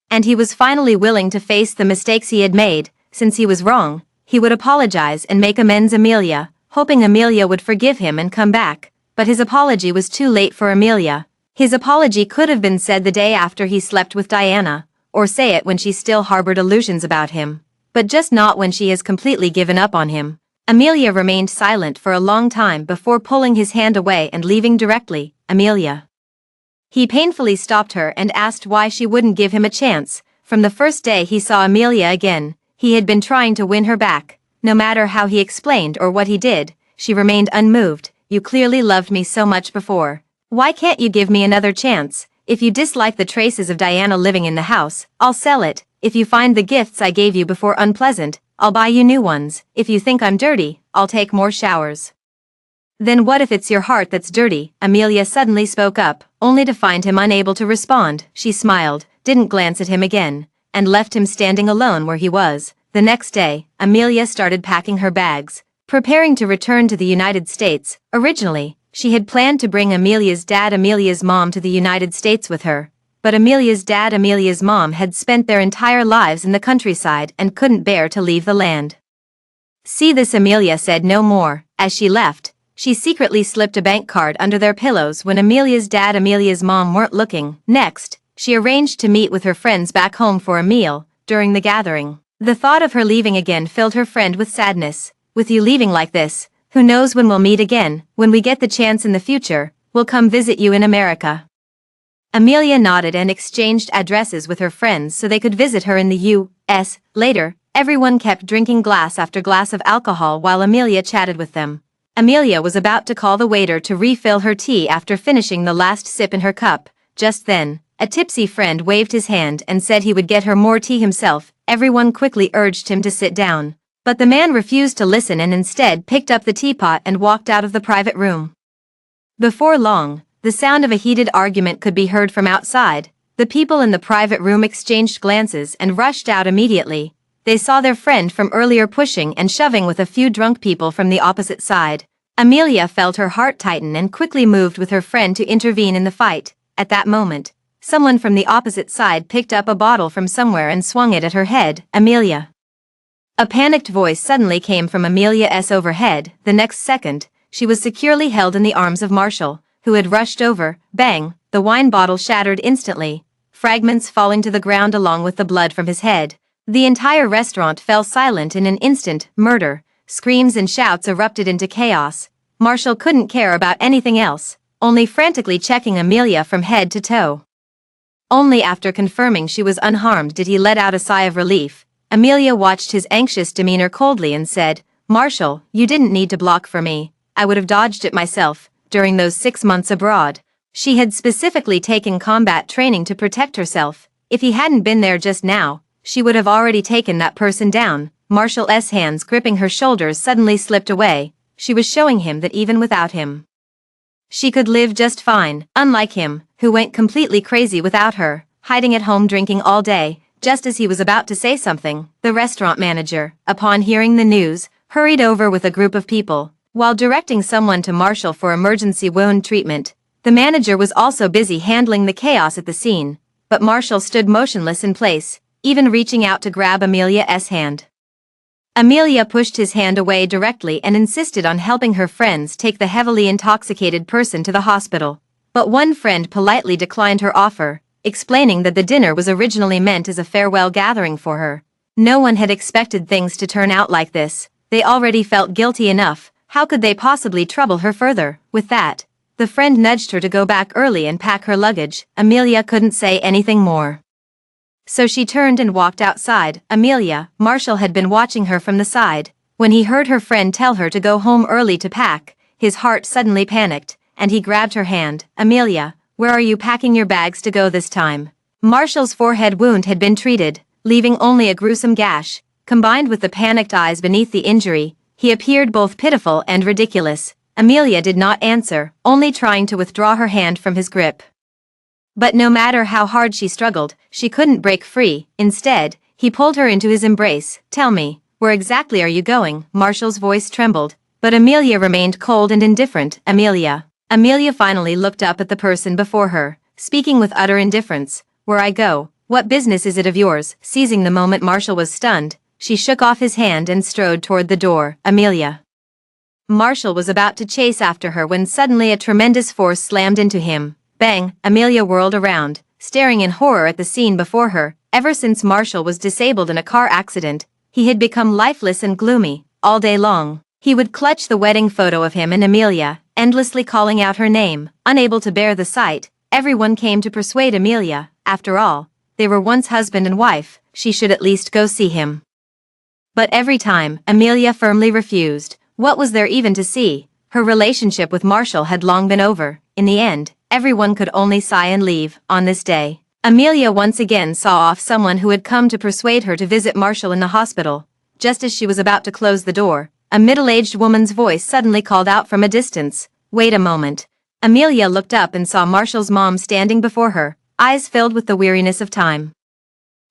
And he was finally willing to face the mistakes he had made. Since he was wrong, he would apologize and make amends. Amelia, hoping Amelia would forgive him and come back. But his apology was too late for Amelia. His apology could have been said the day after he slept with Diana, or say it when she still harbored illusions about him. But just not when she has completely given up on him. Amelia remained silent for a long time before pulling his hand away and leaving directly. Amelia. He painfully stopped her and asked why she wouldn't give him a chance. From the first day he saw Amelia again, he had been trying to win her back. No matter how he explained or what he did, she remained unmoved. You clearly loved me so much before. Why can't you give me another chance? If you dislike the traces of Diana living in the house, I'll sell it. If you find the gifts I gave you before unpleasant, I'll buy you new ones. If you think I'm dirty, I'll take more showers. Then what if it's your heart that's dirty? Amelia suddenly spoke up, only to find him unable to respond. She smiled, didn't glance at him again, and left him standing alone where he was. The next day, Amelia started packing her bags, preparing to return to the United States. Originally, she had planned to bring Amelia's dad, Amelia's mom to the United States with her. But Amelia's dad, Amelia's mom had spent their entire lives in the countryside and couldn't bear to leave the land. See this? Amelia said no more. As she left, She secretly slipped a bank card under their pillows when Amelia's dad and Amelia's mom weren't looking. Next, she arranged to meet with her friends back home for a meal. During the gathering, the thought of her leaving again filled her friend with sadness. With you leaving like this, who knows when we'll meet again? When we get the chance in the future, we'll come visit you in America. Amelia nodded and exchanged addresses with her friends so they could visit her in the U.S. Later, everyone kept drinking glass after glass of alcohol while Amelia chatted with them. Amelia was about to call the waiter to refill her tea after finishing the last sip in her cup. Just then, a tipsy friend waved his hand and said he would get her more tea himself. Everyone quickly urged him to sit down, but the man refused to listen and instead picked up the teapot and walked out of the private room. Before long, the sound of a heated argument could be heard from outside. The people in the private room exchanged glances and rushed out immediately. They saw their friend from earlier pushing and shoving with a few drunk people from the opposite side. Amelia felt her heart tighten and quickly moved with her friend to intervene in the fight. At that moment, someone from the opposite side picked up a bottle from somewhere and swung it at her head. Amelia. A panicked voice suddenly came from Amelia's overhead. The next second, she was securely held in the arms of Marshall, who had rushed over. Bang! The wine bottle shattered instantly, fragments falling to the ground along with the blood from his head. The entire restaurant fell silent in an instant. Murder, screams and shouts erupted into chaos. Marshall couldn't care about anything else, only frantically checking Amelia from head to toe. Only after confirming she was unharmed did he let out a sigh of relief. Amelia watched his anxious demeanor coldly and said, "Marshall, you didn't need to block for me. I would have dodged it myself." During those 6 months abroad, she had specifically taken combat training to protect herself. If he hadn't been there just now, she would have already taken that person down. Marshall's hands gripping her shoulders suddenly slipped away. She was showing him that even without him, she could live just fine, unlike him, who went completely crazy without her, hiding at home drinking all day. Just as he was about to say something, the restaurant manager, upon hearing the news, hurried over with a group of people. While directing someone to Marshall for emergency wound treatment, the manager was also busy handling the chaos at the scene, but Marshall stood motionless in place, even reaching out to grab Amelia's hand. Amelia pushed his hand away directly and insisted on helping her friends take the heavily intoxicated person to the hospital. But one friend politely declined her offer, explaining that the dinner was originally meant as a farewell gathering for her. No one had expected things to turn out like this. They already felt guilty enough. How could they possibly trouble her further? With that, the friend nudged her to go back early and pack her luggage. Amelia couldn't say anything more, so she turned and walked outside. Marshall had been watching her from the side. When he heard her friend tell her to go home early to pack, his heart suddenly panicked, and he grabbed her hand. "Amelia, where are you packing your bags to go this time?" Marshall's forehead wound had been treated, leaving only a gruesome gash. Combined with the panicked eyes beneath the injury, he appeared both pitiful and ridiculous. Amelia did not answer, only trying to withdraw her hand from his grip. But no matter how hard she struggled, she couldn't break free. Instead, he pulled her into his embrace. "Tell me, where exactly are you going?" Marshall's voice trembled, but Amelia remained cold and indifferent. Amelia finally looked up at the person before her, speaking with utter indifference. "Where I go? What business is it of yours?" Seizing the moment Marshall was stunned, she shook off his hand and strode toward the door. Marshall was about to chase after her when suddenly a tremendous force slammed into him. Bang! Amelia whirled around, staring in horror at the scene before her. Ever since Marshall was disabled in a car accident, he had become lifeless and gloomy. All day long, he would clutch the wedding photo of him and Amelia, endlessly calling out her name. Unable to bear the sight, everyone came to persuade Amelia. After all, they were once husband and wife, she should at least go see him. But every time, Amelia firmly refused. What was there even to see? Her relationship with Marshall had long been over. In the end, everyone could only sigh and leave. On this day, Amelia once again saw off someone who had come to persuade her to visit Marshall in the hospital. Just as she was about to close the door, a middle-aged woman's voice suddenly called out from a distance. "Wait a moment." Amelia looked up and saw Marshall's mom standing before her, eyes filled with the weariness of time.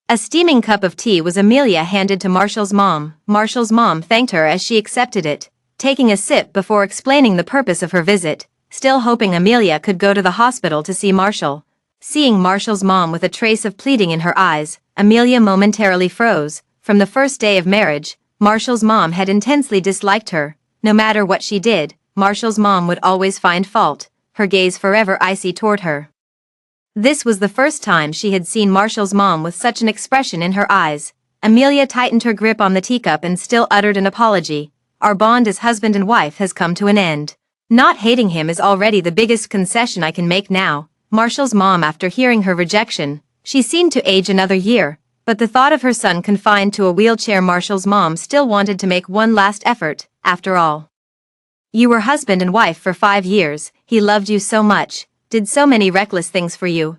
A steaming cup of tea was Amelia handed to Marshall's mom. Marshall's mom thanked her as she accepted it, taking a sip before explaining the purpose of her visit, still hoping Amelia could go to the hospital to see Marshall. Seeing Marshall's mom with a trace of pleading in her eyes, Amelia momentarily froze. From the first day of marriage, Marshall's mom had intensely disliked her. No matter what she did, Marshall's mom would always find fault, her gaze forever icy toward her. This was the first time she had seen Marshall's mom with such an expression in her eyes. Amelia tightened her grip on the teacup and still uttered an apology. Our bond as husband and wife has come to an end. Not hating him is already the biggest concession I can make now. Marshall's mom, after hearing her rejection, she seemed to age another year, but the thought of her son confined to a wheelchair, Marshall's mom still wanted to make one last effort. After all, you were husband and wife for 5 years, he loved you so much, did so many reckless things for you.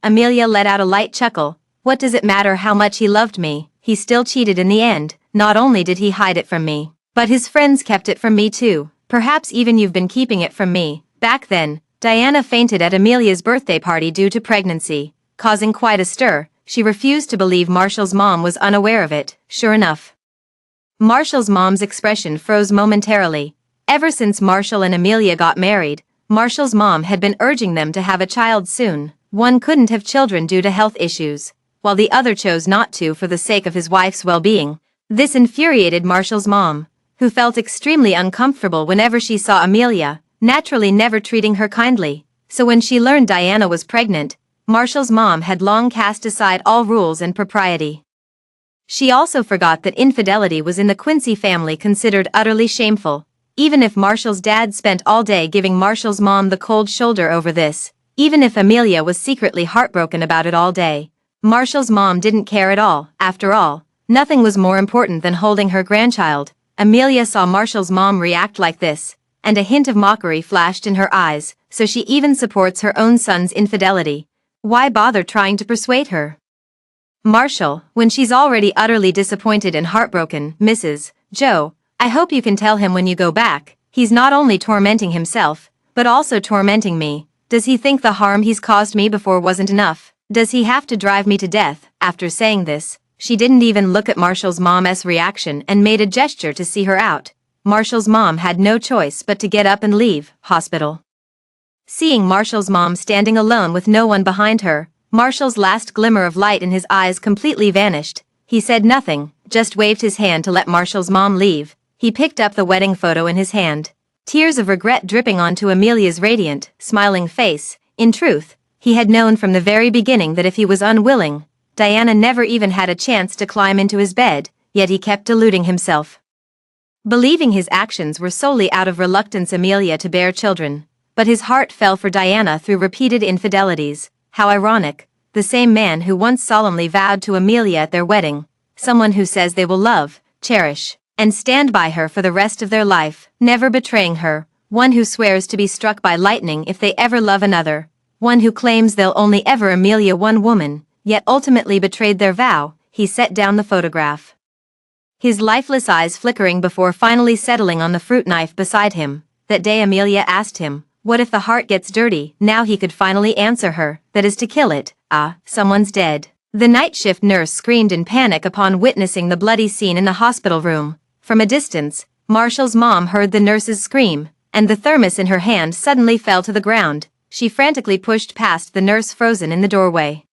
Amelia let out a light chuckle. What does it matter how much he loved me? He still cheated in the end. Not only did he hide it from me, but his friends kept it from me too. Perhaps even you've been keeping it from me. Back then, Diana fainted at Amelia's birthday party due to pregnancy, causing quite a stir. She refused to believe Marshall's mom was unaware of it. Sure enough, Marshall's mom's expression froze momentarily. Ever since Marshall and Amelia got married, Marshall's mom had been urging them to have a child soon. One couldn't have children due to health issues, while the other chose not to for the sake of his wife's well-being. This infuriated Marshall's mom, who felt extremely uncomfortable whenever she saw Amelia, naturally never treating her kindly. So when she learned Diana was pregnant, Marshall's mom had long cast aside all rules and propriety. She also forgot that infidelity was in the Quincy family considered utterly shameful. Even if Marshall's dad spent all day giving Marshall's mom the cold shoulder over this, even if Amelia was secretly heartbroken about it all day, Marshall's mom didn't care at all. After all, nothing was more important than holding her grandchild. Amelia saw Marshall's mom react like this, and a hint of mockery flashed in her eyes. So she even supports her own son's infidelity. Why bother trying to persuade her? Marshall, when she's already utterly disappointed and heartbroken. Mrs. Joe, I hope you can tell him when you go back, he's not only tormenting himself, but also tormenting me. Does he think the harm he's caused me before wasn't enough? Does he have to drive me to death? After saying this, she didn't even look at Marshall's mom's reaction and made a gesture to see her out. Marshall's mom had no choice but to get up and leave hospital. Seeing Marshall's mom standing alone with no one behind her, Marshall's last glimmer of light in his eyes completely vanished. He said nothing, just waved his hand to let Marshall's mom leave. He picked up the wedding photo in his hand, tears of regret dripping onto Amelia's radiant, smiling face. In truth, he had known from the very beginning that if he was unwilling, Diana never even had a chance to climb into his bed, yet he kept deluding himself, believing his actions were solely out of reluctance Amelia to bear children. But his heart fell for Diana through repeated infidelities. How ironic, the same man who once solemnly vowed to Amelia at their wedding, someone who says they will love, cherish, and stand by her for the rest of their life, never betraying her, one who swears to be struck by lightning if they ever love another, one who claims they'll only ever Amelia one woman, yet ultimately betrayed their vow. He set down the photograph, his lifeless eyes flickering before finally settling on the fruit knife beside him. That day Amelia asked him, what if the heart gets dirty? Now he could finally answer her, that is to kill it. Someone's dead. The night shift nurse screamed in panic upon witnessing the bloody scene in the hospital room. From a distance, Marshall's mom heard the nurse's scream, and the thermos in her hand suddenly fell to the ground. She frantically pushed past the nurse frozen in the doorway.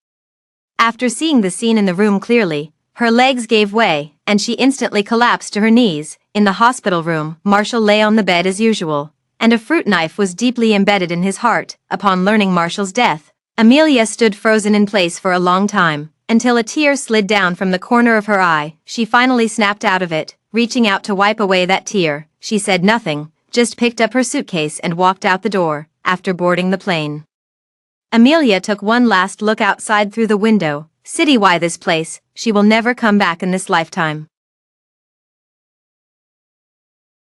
After seeing the scene in the room clearly, her legs gave way, and she instantly collapsed to her knees. In the hospital room, Marshall lay on the bed as usual, and a fruit knife was deeply embedded in his heart. Upon learning Marshall's death, Amelia stood frozen in place for a long time, until a tear slid down from the corner of her eye. She finally snapped out of it. Reaching out to wipe away that tear, she said nothing, just picked up her suitcase and walked out the door. After boarding the plane, Amelia took one last look outside through the window. City, why this place? She will never come back in this lifetime.